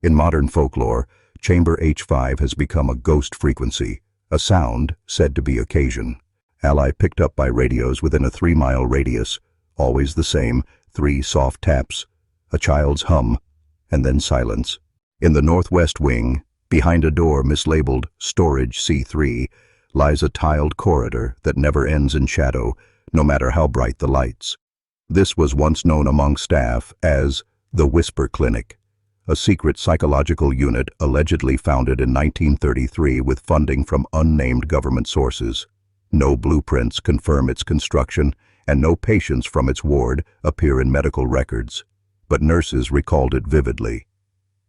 S1: In modern folklore, chamber H5 has become a ghost frequency, a sound said to be occasion. Ally picked up by radios within a 3-mile radius, always the same, 3 soft taps, a child's hum, and then silence. In the northwest wing, behind a door mislabeled Storage C3, lies a tiled corridor that never ends in shadow, no matter how bright the lights. This was once known among staff as the Whisper Clinic, a secret psychological unit allegedly founded in 1933 with funding from unnamed government sources. No blueprints confirm its construction, and no patients from its ward appear in medical records, but nurses recalled it vividly.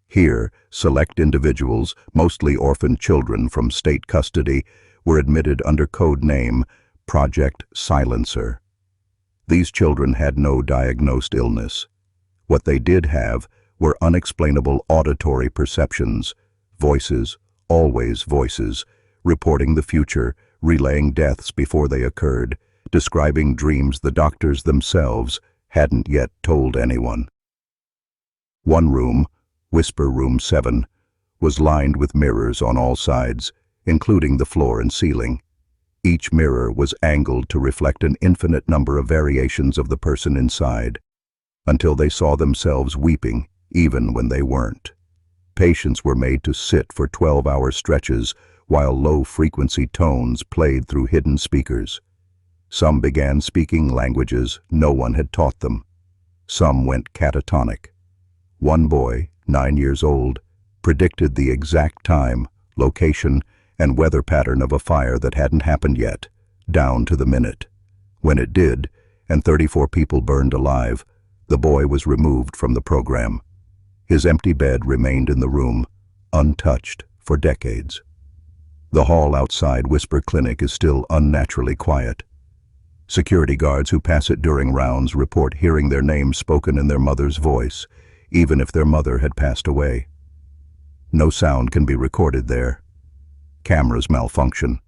S1: Here, select individuals, mostly orphaned children from state custody, were admitted under code name Project Silencer. These children had no diagnosed illness. What they did have were unexplainable auditory perceptions, voices, always voices, reporting the future, relaying deaths before they occurred, describing dreams the doctors themselves hadn't yet told anyone. One room, Whisper Room 7, was lined with mirrors on all sides, including the floor and ceiling. Each mirror was angled to reflect an infinite number of variations of the person inside, until they saw themselves weeping, even when they weren't. Patients were made to sit for 12-hour stretches while low-frequency tones played through hidden speakers. Some began speaking languages no one had taught them. Some went catatonic. One boy, 9 years old, predicted the exact time, location, and weather pattern of a fire that hadn't happened yet, down to the minute. When it did, and 34 people burned alive, the boy was removed from the program. His empty bed remained in the room, untouched for decades. The hall outside Whisper Clinic is still unnaturally quiet. Security guards who pass it during rounds report hearing their names spoken in their mother's voice, even if their mother had passed away. No sound can be recorded there. Cameras malfunction.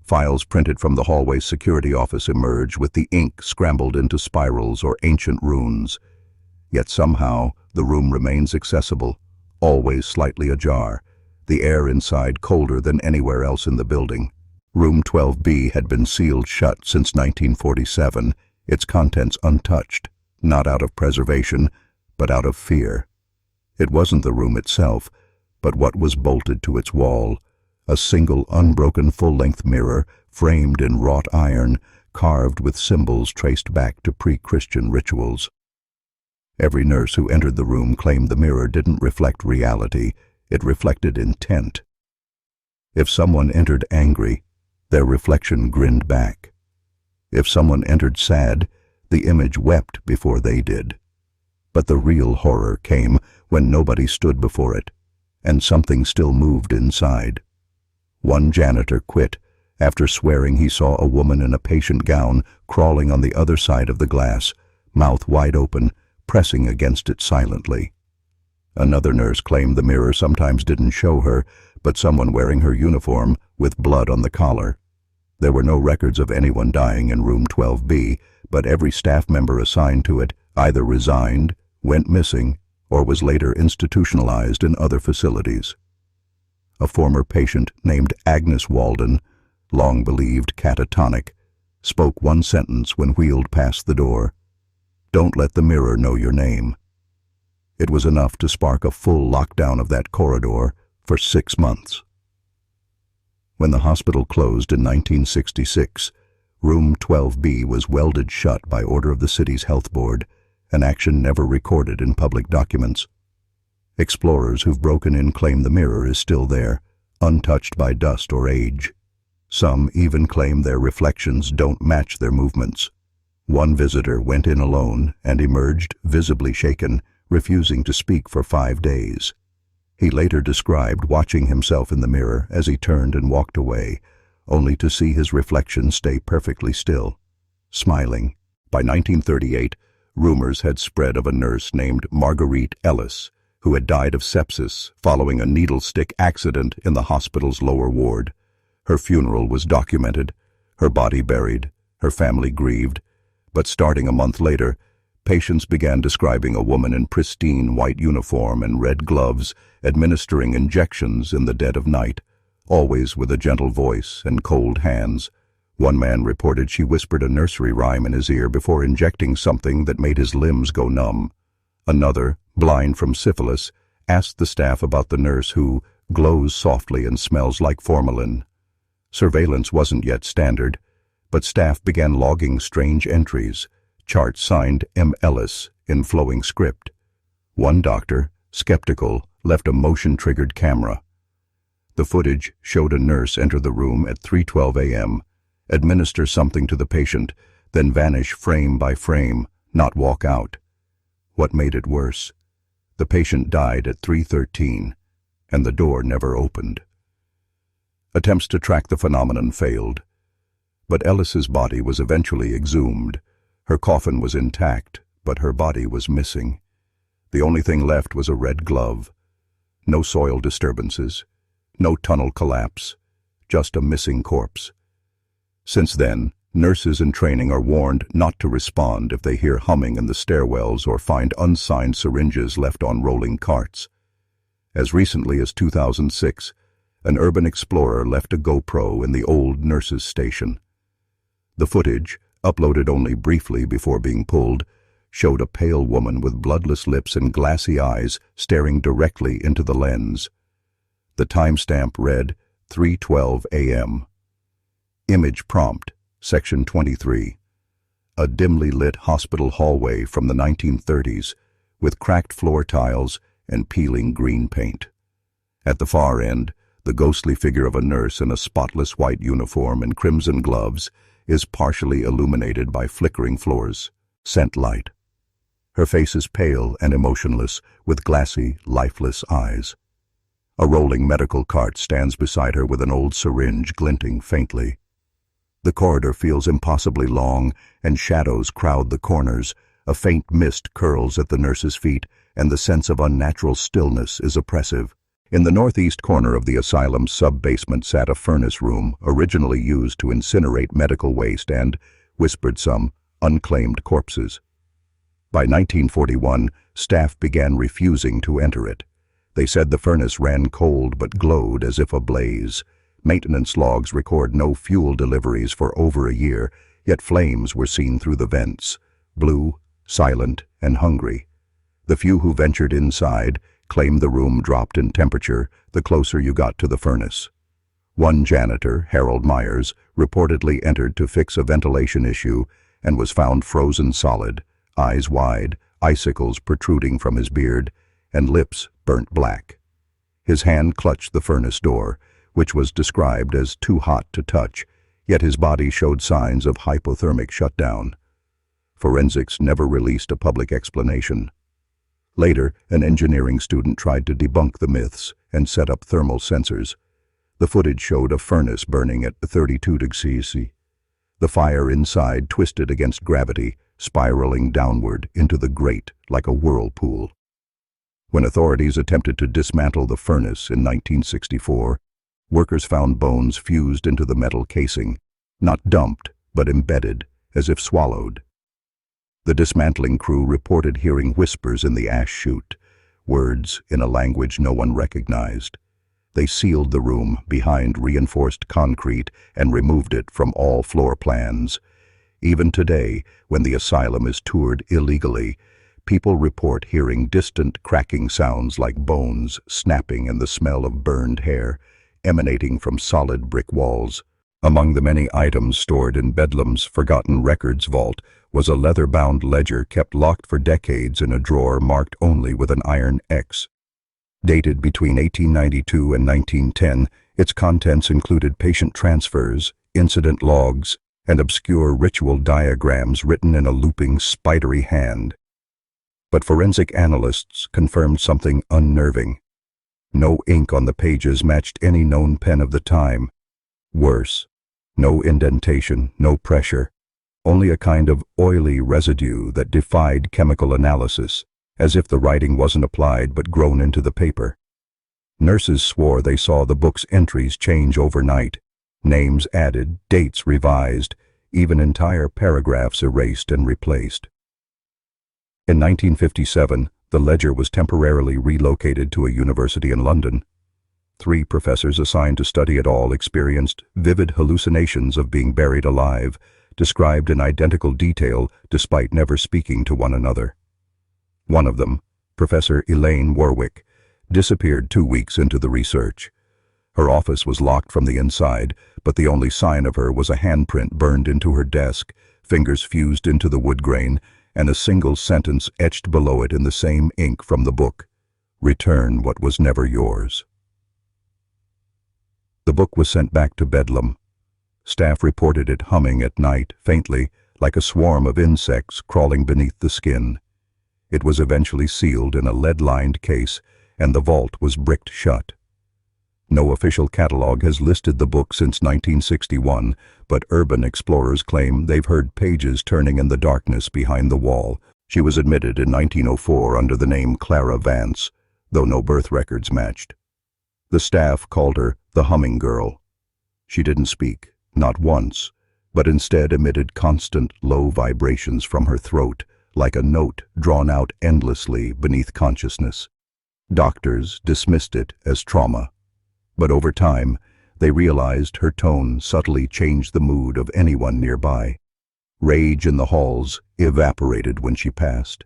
S1: Files printed from the hallway's security office emerge with the ink scrambled into spirals or ancient runes. Yet somehow the room remains accessible, always slightly ajar, the air inside colder than anywhere else in the building. Room 12B had been sealed shut since 1947, its contents untouched, not out of preservation, but out of fear. It wasn't the room itself, but what was bolted to its wall, a single unbroken full-length mirror framed in wrought iron, carved with symbols traced back to pre-Christian rituals. Every nurse who entered the room claimed the mirror didn't reflect reality, it reflected intent. If someone entered angry, their reflection grinned back. If someone entered sad, the image wept before they did. But the real horror came when nobody stood before it, and something still moved inside. One janitor quit after swearing he saw a woman in a patient gown crawling on the other side of the glass, mouth wide open, pressing against it silently. Another nurse claimed the mirror sometimes didn't show her, but someone wearing her uniform with blood on the collar. There were no records of anyone dying in room 12B, but every staff member assigned to it either resigned, went missing, or was later institutionalized in other facilities. A former patient named Agnes Walden, long believed catatonic, spoke one sentence when wheeled past the door: "Don't let the mirror know your name." It was enough to spark a full lockdown of that corridor for 6 months. When the hospital closed in 1966, Room 12B was welded shut by order of the city's health board, an action never recorded in public documents. Explorers who've broken in claim the mirror is still there, untouched by dust or age. Some even claim their reflections don't match their movements. One visitor went in alone and emerged visibly shaken, refusing to speak for 5 days. He later described watching himself in the mirror as he turned and walked away, only to see his reflection stay perfectly still, smiling. By 1938, rumors had spread of a nurse named Marguerite Ellis, who had died of sepsis following a needle stick accident in the hospital's lower ward. Her funeral was documented, her body buried, her family grieved, but starting a month later, patients began describing a woman in pristine white uniform and red gloves administering injections in the dead of night, always with a gentle voice and cold hands. One man reported she whispered a nursery rhyme in his ear before injecting something that made his limbs go numb. Another, blind from syphilis, asked the staff about the nurse who glows softly and smells like formalin. Surveillance wasn't yet standard, but staff began logging strange entries, charts signed M. Ellis in flowing script. One doctor, skeptical, left a motion-triggered camera. The footage showed a nurse enter the room at 3:12 a.m., administer something to the patient, then vanish frame by frame, not walk out. What made it worse? The patient died at 3:13, and the door never opened. Attempts to track the phenomenon failed, but Ellis's body was eventually exhumed. Her coffin was intact, but her body was missing. The only thing left was a red glove. No soil disturbances, no tunnel collapse, just a missing corpse. Since then, nurses in training are warned not to respond if they hear humming in the stairwells or find unsigned syringes left on rolling carts. As recently as 2006, an urban explorer left a GoPro in the old nurses' station. The footage, uploaded only briefly before being pulled, showed a pale woman with bloodless lips and glassy eyes staring directly into the lens. The timestamp read 3:12 a.m. Image prompt, Section 23. A dimly lit hospital hallway from the 1930s, with cracked floor tiles and peeling green paint. At the far end, the ghostly figure of a nurse in a spotless white uniform and crimson gloves is partially illuminated by flickering floors, scent light. Her face is pale and emotionless, with glassy, lifeless eyes. A rolling medical cart stands beside her with an old syringe glinting faintly. The corridor feels impossibly long, and shadows crowd the corners. A faint mist curls at the nurse's feet, and the sense of unnatural stillness is oppressive. In the northeast corner of the asylum's sub-basement sat a furnace room, originally used to incinerate medical waste and, whispered some, unclaimed corpses. By 1941, staff began refusing to enter it. They said the furnace ran cold but glowed as if ablaze. Maintenance logs record no fuel deliveries for over a year, yet flames were seen through the vents, blue, silent, and hungry. The few who ventured inside claimed the room dropped in temperature the closer you got to the furnace. One janitor, Harold Myers, reportedly entered to fix a ventilation issue and was found frozen solid, eyes wide, icicles protruding from his beard, and lips burnt black. His hand clutched the furnace door, which was described as too hot to touch, yet his body showed signs of hypothermic shutdown. Forensics never released a public explanation. Later, an engineering student tried to debunk the myths and set up thermal sensors. The footage showed a furnace burning at 32 degrees C. The fire inside twisted against gravity, spiraling downward into the grate like a whirlpool. When authorities attempted to dismantle the furnace in 1964, workers found bones fused into the metal casing, not dumped, but embedded, as if swallowed. The dismantling crew reported hearing whispers in the ash chute, words in a language no one recognized. They sealed the room behind reinforced concrete and removed it from all floor plans. Even today, when the asylum is toured illegally, people report hearing distant cracking sounds like bones snapping and the smell of burned hair emanating from solid brick walls. Among the many items stored in Bedlam's forgotten records vault was a leather-bound ledger kept locked for decades in a drawer marked only with an iron X. Dated between 1892 and 1910, its contents included patient transfers, incident logs, and obscure ritual diagrams written in a looping, spidery hand. But forensic analysts confirmed something unnerving. No ink on the pages matched any known pen of the time. Worse, no indentation, no pressure, only a kind of oily residue that defied chemical analysis, as if the writing wasn't applied but grown into the paper. Nurses swore they saw the book's entries change overnight, names added, dates revised, even entire paragraphs erased and replaced. In 1957, the ledger was temporarily relocated to a university in London. 3 professors assigned to study it all experienced vivid hallucinations of being buried alive, described in identical detail despite never speaking to one another. One of them, Professor Elaine Warwick, disappeared 2 weeks into the research. Her office was locked from the inside, but the only sign of her was a handprint burned into her desk, fingers fused into the wood grain, and a single sentence etched below it in the same ink from the book: "Return what was never yours." The book was sent back to Bedlam. Staff reported it humming at night, faintly, like a swarm of insects crawling beneath the skin. It was eventually sealed in a lead-lined case, and the vault was bricked shut. No official catalog has listed the book since 1961, but urban explorers claim they've heard pages turning in the darkness behind the wall. She was admitted in 1904 under the name Clara Vance, though no birth records matched. The staff called her the Humming Girl. She didn't speak, not once, but instead emitted constant low vibrations from her throat, like a note drawn out endlessly beneath consciousness. Doctors dismissed it as trauma, but over time, they realized her tone subtly changed the mood of anyone nearby. Rage in the halls evaporated when she passed.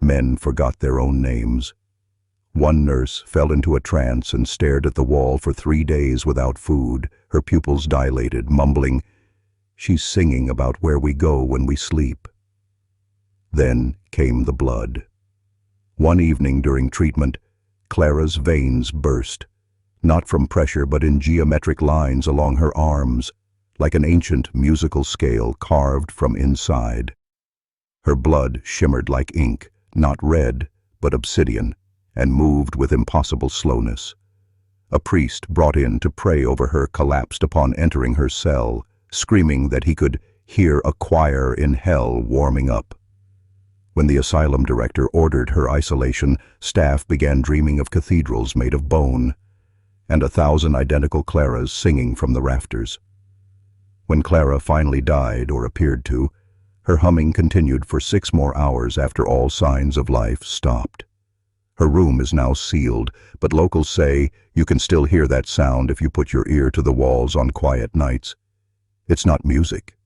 S1: Men forgot their own names. One nurse fell into a trance and stared at the wall for 3 days without food, her pupils dilated, mumbling, "She's singing about where we go when we sleep." Then came the blood. One evening during treatment, Clara's veins burst, not from pressure but in geometric lines along her arms, like an ancient musical scale carved from inside. Her blood shimmered like ink, not red, but obsidian, and moved with impossible slowness. A priest brought in to pray over her collapsed upon entering her cell, screaming that he could hear a choir in hell warming up. When the asylum director ordered her isolation, staff began dreaming of cathedrals made of bone, and 1,000 identical Claras singing from the rafters. When Clara finally died, or appeared to, her humming continued for 6 more hours after all signs of life stopped. Her room is now sealed, but locals say you can still hear that sound if you put your ear to the walls on quiet nights. It's not music,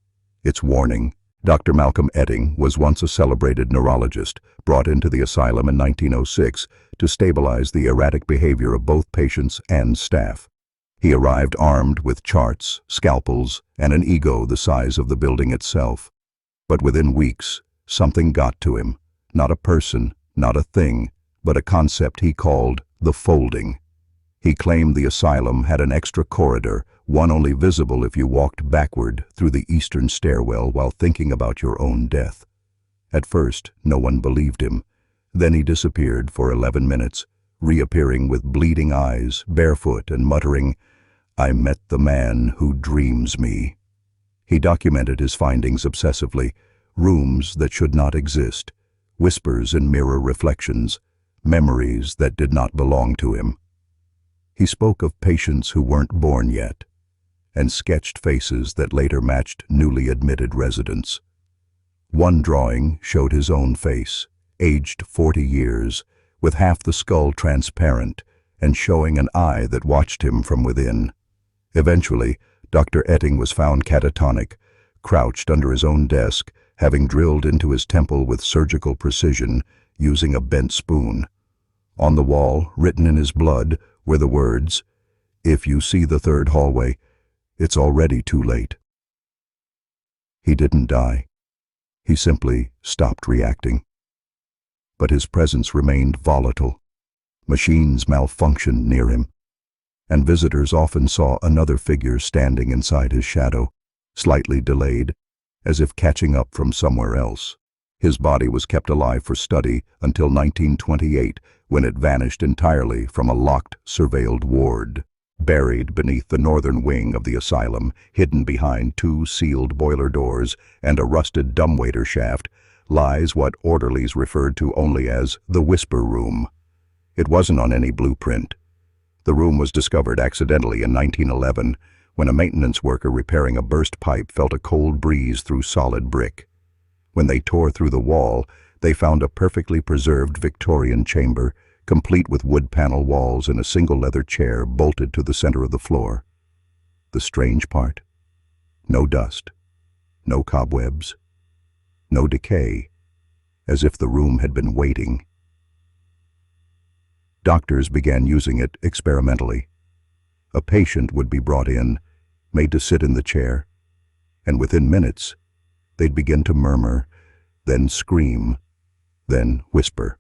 S1: it's warning. Dr. Malcolm Etting was once a celebrated neurologist, brought into the asylum in 1906 to stabilize the erratic behavior of both patients and staff. He arrived armed with charts, scalpels, and an ego the size of the building itself. But within weeks, something got to him. Not a person, not a thing, but a concept he called the folding. He claimed the asylum had an extra corridor, one only visible if you walked backward through the eastern stairwell while thinking about your own death. At first, no one believed him. Then he disappeared for 11 minutes, reappearing with bleeding eyes, barefoot, and muttering, "I met the man who dreams me." He documented his findings obsessively: rooms that should not exist, whispers in mirror reflections, memories that did not belong to him. He spoke of patients who weren't born yet, and sketched faces that later matched newly admitted residents. One drawing showed his own face, aged 40 years, with half the skull transparent and showing an eye that watched him from within. Eventually, Dr. Etting was found catatonic, crouched under his own desk, having drilled into his temple with surgical precision, using a bent spoon. On the wall, written in his blood, were the words, "If you see the third hallway, It's already too late. He didn't die. He simply stopped reacting. But his presence remained volatile. Machines malfunctioned near him, and visitors often saw another figure standing inside his shadow, slightly delayed, as if catching up from somewhere else. His body was kept alive for study until 1928, when it vanished entirely from a locked, surveilled ward. Buried beneath the northern wing of the asylum, hidden behind 2 sealed boiler doors and a rusted dumbwaiter shaft, lies what orderlies referred to only as the Whisper Room. It wasn't on any blueprint. The room was discovered accidentally in 1911, when a maintenance worker repairing a burst pipe felt a cold breeze through solid brick. When they tore through the wall, they found a perfectly preserved Victorian chamber, complete with wood panel walls and a single leather chair bolted to the center of the floor. The strange part? No dust, no cobwebs, no decay, as if the room had been waiting. Doctors began using it experimentally. A patient would be brought in, made to sit in the chair, and within minutes, they'd begin to murmur, then scream, then whisper.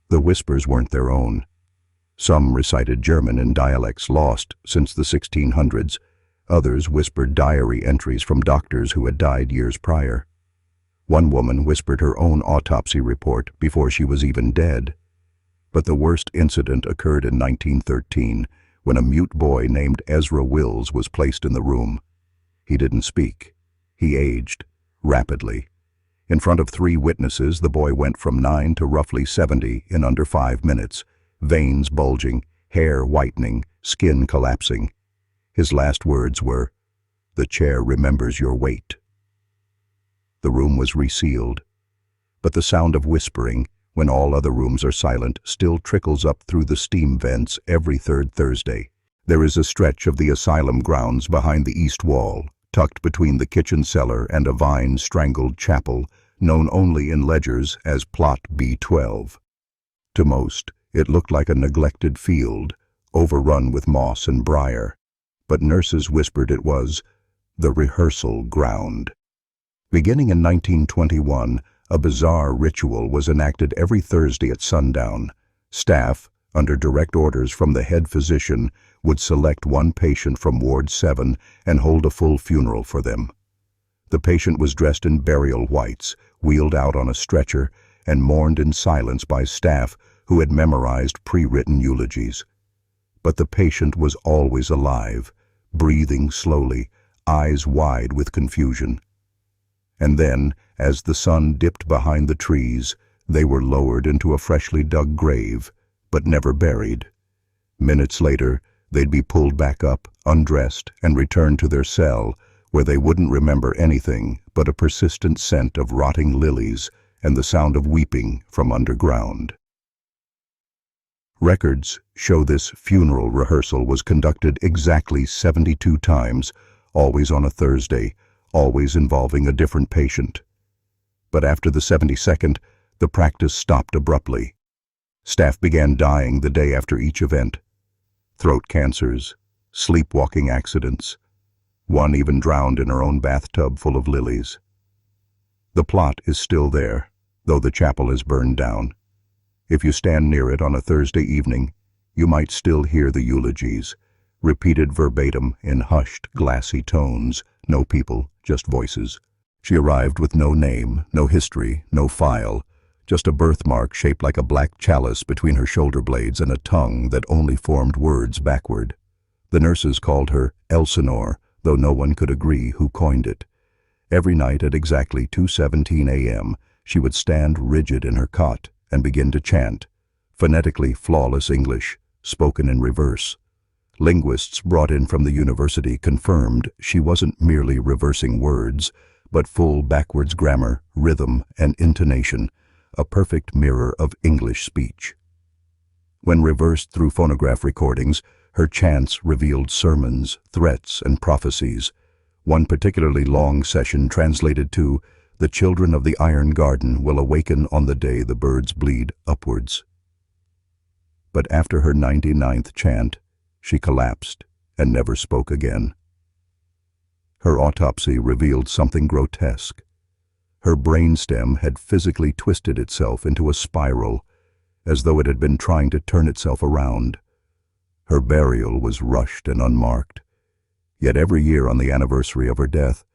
S1: The whispers weren't their own. Some recited German in dialects lost since the 1600s. Others whispered diary entries from doctors who had died years prior. One woman whispered her own autopsy report before she was even dead. But the worst incident occurred in 1913, when a mute boy named Ezra Wills was placed in the room. He didn't speak. He aged rapidly. In front of 3 witnesses, the boy went from 9 to roughly 70 in under 5 minutes, veins bulging, hair whitening, skin collapsing. His last words were, "The chair remembers your weight." The room was resealed, but the sound of whispering, when all other rooms are silent, still trickles up through the steam vents every 3rd Thursday. There is a stretch of the asylum grounds behind the east wall, tucked between the kitchen cellar and a vine-strangled chapel, known only in ledgers as Plot B12. To most, it looked like a neglected field, overrun with moss and briar, but nurses whispered it was the rehearsal ground. Beginning in 1921, a bizarre ritual was enacted every Thursday at sundown. Staff, under direct orders from the head physician, would select one patient from Ward 7 and hold a full funeral for them. The patient was dressed in burial whites, wheeled out on a stretcher, and mourned in silence by staff who had memorized pre-written eulogies. But the patient was always alive, breathing slowly, eyes wide with confusion. And then, as the sun dipped behind the trees, they were lowered into a freshly dug grave, but never buried. Minutes later, they'd be pulled back up, undressed, and returned to their cell, where they wouldn't remember anything but a persistent scent of rotting lilies and the sound of weeping from underground. Records show this funeral rehearsal was conducted exactly 72 times, always on a Thursday, always involving a different patient. But after the 72nd, the practice stopped abruptly. Staff began dying the day after each event. Throat cancers, sleepwalking accidents. One even drowned in her own bathtub full of lilies. The plot is still there, though the chapel is burned down. If you stand near it on a Thursday evening, you might still hear the eulogies, repeated verbatim in hushed, glassy tones. No people, just voices. She arrived with no name, no history, no file, just a birthmark shaped like a black chalice between her shoulder blades and a tongue that only formed words backward. The nurses called her Elsinore, though no one could agree who coined it. Every night at exactly 2:17 a.m., she would stand rigid in her cot and begin to chant, phonetically flawless English, spoken in reverse. Linguists brought in from the university confirmed she wasn't merely reversing words, but full backwards grammar, rhythm, and intonation, a perfect mirror of English speech. When reversed through phonograph recordings, her chants revealed sermons, threats, and prophecies. One particularly long session translated to, "The children of the iron garden will awaken on the day the birds bleed upwards." But after her 99th chant, she collapsed and never spoke again. Her autopsy revealed something grotesque. Her brainstem had physically twisted itself into a spiral, as though it had been trying to turn itself around. Her burial was rushed and unmarked. Yet every year on the anniversary of her death,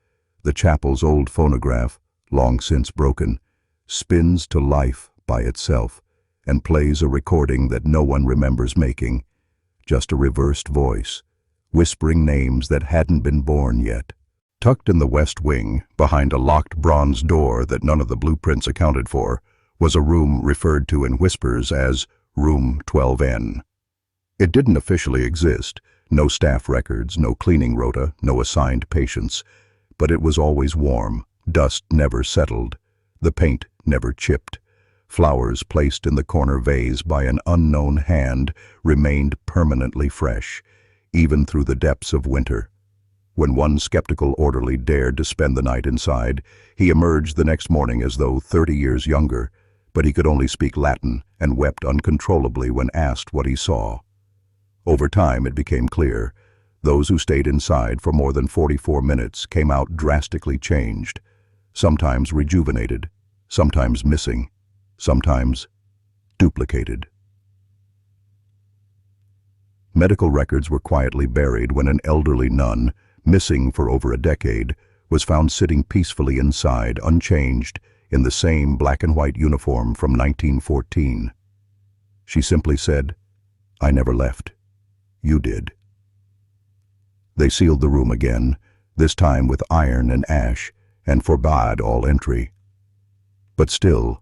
S1: the chapel's old phonograph, long since broken, spins to life by itself and plays a recording that no one remembers making, just a reversed voice, whispering names that hadn't been born yet. Tucked in the west wing, behind a locked bronze door that none of the blueprints accounted for, was a room referred to in whispers as Room 12N. It didn't officially exist, no staff records, no cleaning rota, no assigned patients, but it was always warm, dust never settled, the paint never chipped. Flowers placed in the corner vase by an unknown hand remained permanently fresh, even through the depths of winter. When one skeptical orderly dared to spend the night inside, he emerged the next morning as though 30 years younger, but he could only speak Latin and wept uncontrollably when asked what he saw. Over time, it became clear. Those who stayed inside for more than 44 minutes came out drastically changed, sometimes rejuvenated, sometimes missing, sometimes duplicated. Medical records were quietly buried when an elderly nun, missing for over a decade, was found sitting peacefully inside, unchanged, in the same black and white uniform from 1914. She simply said, "I never left. You did." They sealed the room again, this time with iron and ash, and forbade all entry. But still,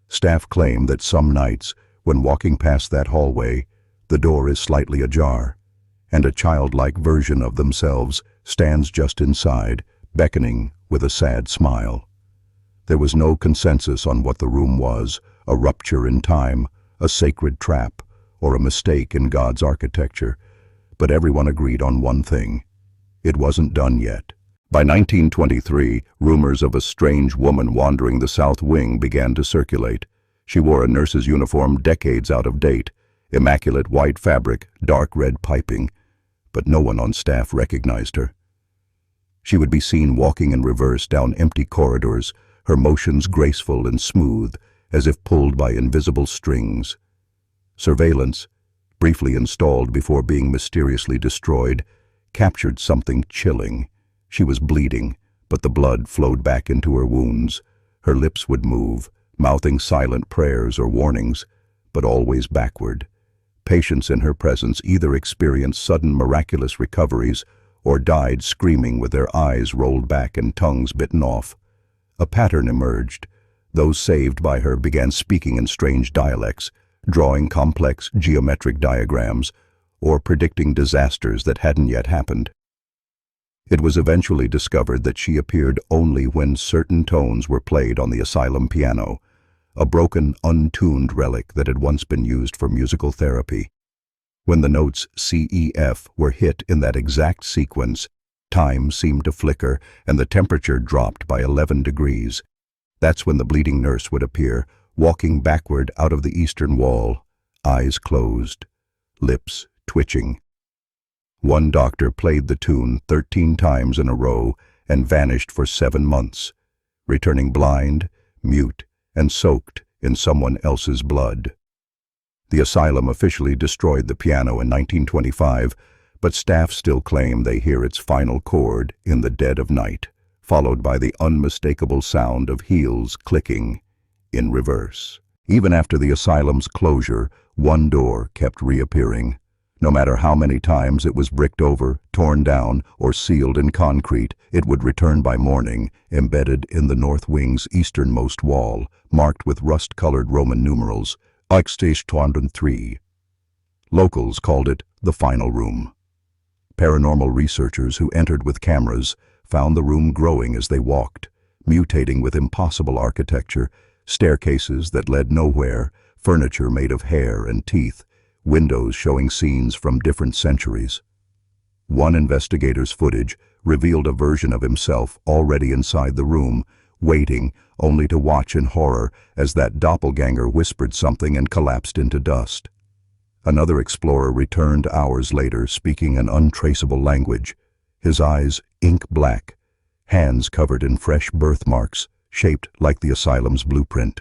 S1: staff claim that some nights, when walking past that hallway, the door is slightly ajar, and a childlike version of themselves stands just inside, beckoning with a sad smile. There was no consensus on what the room was, a rupture in time, a sacred trap, or a mistake in God's architecture, but everyone agreed on one thing: it wasn't done yet. By 1923, rumors of a strange woman wandering the south wing began to circulate. She wore a nurse's uniform decades out of date, immaculate white fabric, dark red piping, but no one on staff recognized her. She would be seen walking in reverse down empty corridors, her motions graceful and smooth, as if pulled by invisible strings. Surveillance, briefly installed before being mysteriously destroyed, captured something chilling. She was bleeding, but the blood flowed back into her wounds. Her lips would move, mouthing silent prayers or warnings, but always backward. Patients in her presence either experienced sudden miraculous recoveries or died screaming with their eyes rolled back and tongues bitten off. A pattern emerged. Those saved by her began speaking in strange dialects, drawing complex geometric diagrams, or predicting disasters that hadn't yet happened. It was eventually discovered that she appeared only when certain tones were played on the asylum piano, a broken, untuned relic that had once been used for musical therapy. When the notes C, E, F were hit in that exact sequence, time seemed to flicker and the temperature dropped by 11 degrees. That's when the bleeding nurse would appear, walking backward out of the eastern wall, eyes closed, lips twitching. One doctor played the tune 13 times in a row and vanished for 7 months, returning blind, mute, and soaked in someone else's blood. The asylum officially destroyed the piano in 1925, but staff still claim they hear its final chord in the dead of night, followed by the unmistakable sound of heels clicking in reverse. Even after the asylum's closure, one door kept reappearing. No matter how many times it was bricked over, torn down, or sealed in concrete, it would return by morning, embedded in the north wing's easternmost wall, marked with rust-colored Roman numerals, Stage 203. Locals called it the final room. Paranormal researchers who entered with cameras found the room growing as they walked, mutating with impossible architecture, staircases that led nowhere, furniture made of hair and teeth, windows showing scenes from different centuries. One investigator's footage revealed a version of himself already inside the room, waiting only to watch in horror as that doppelganger whispered something and collapsed into dust. Another explorer returned hours later, speaking an untraceable language. his eyes ink black, hands covered in fresh birthmarks, shaped like the asylum's blueprint.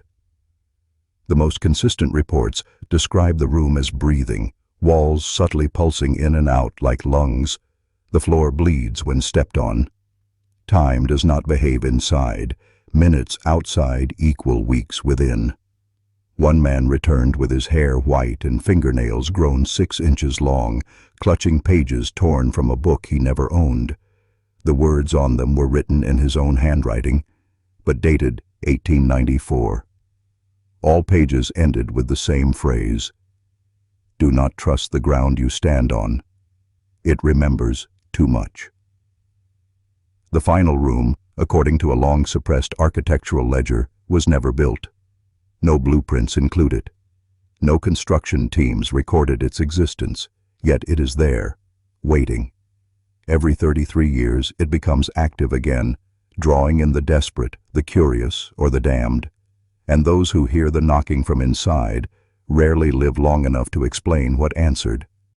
S1: The most consistent reports describe the room as breathing, walls subtly pulsing in and out like lungs. The floor bleeds when stepped on. Time does not behave inside. Minutes outside equal weeks within. One man returned with his hair white and fingernails grown 6 inches long, clutching pages torn from a book he never owned. The words on them were written in his own handwriting, but dated 1894. All pages ended with the same phrase: "Do not trust the ground you stand on. It remembers too much." The final room, according to a long-suppressed architectural ledger, was never built. No blueprints included. No construction teams recorded its existence, yet it is there, waiting. Every 33 years it becomes active again, drawing in the desperate, the curious, or the damned. And those who hear the knocking from inside rarely live long enough to explain what answered.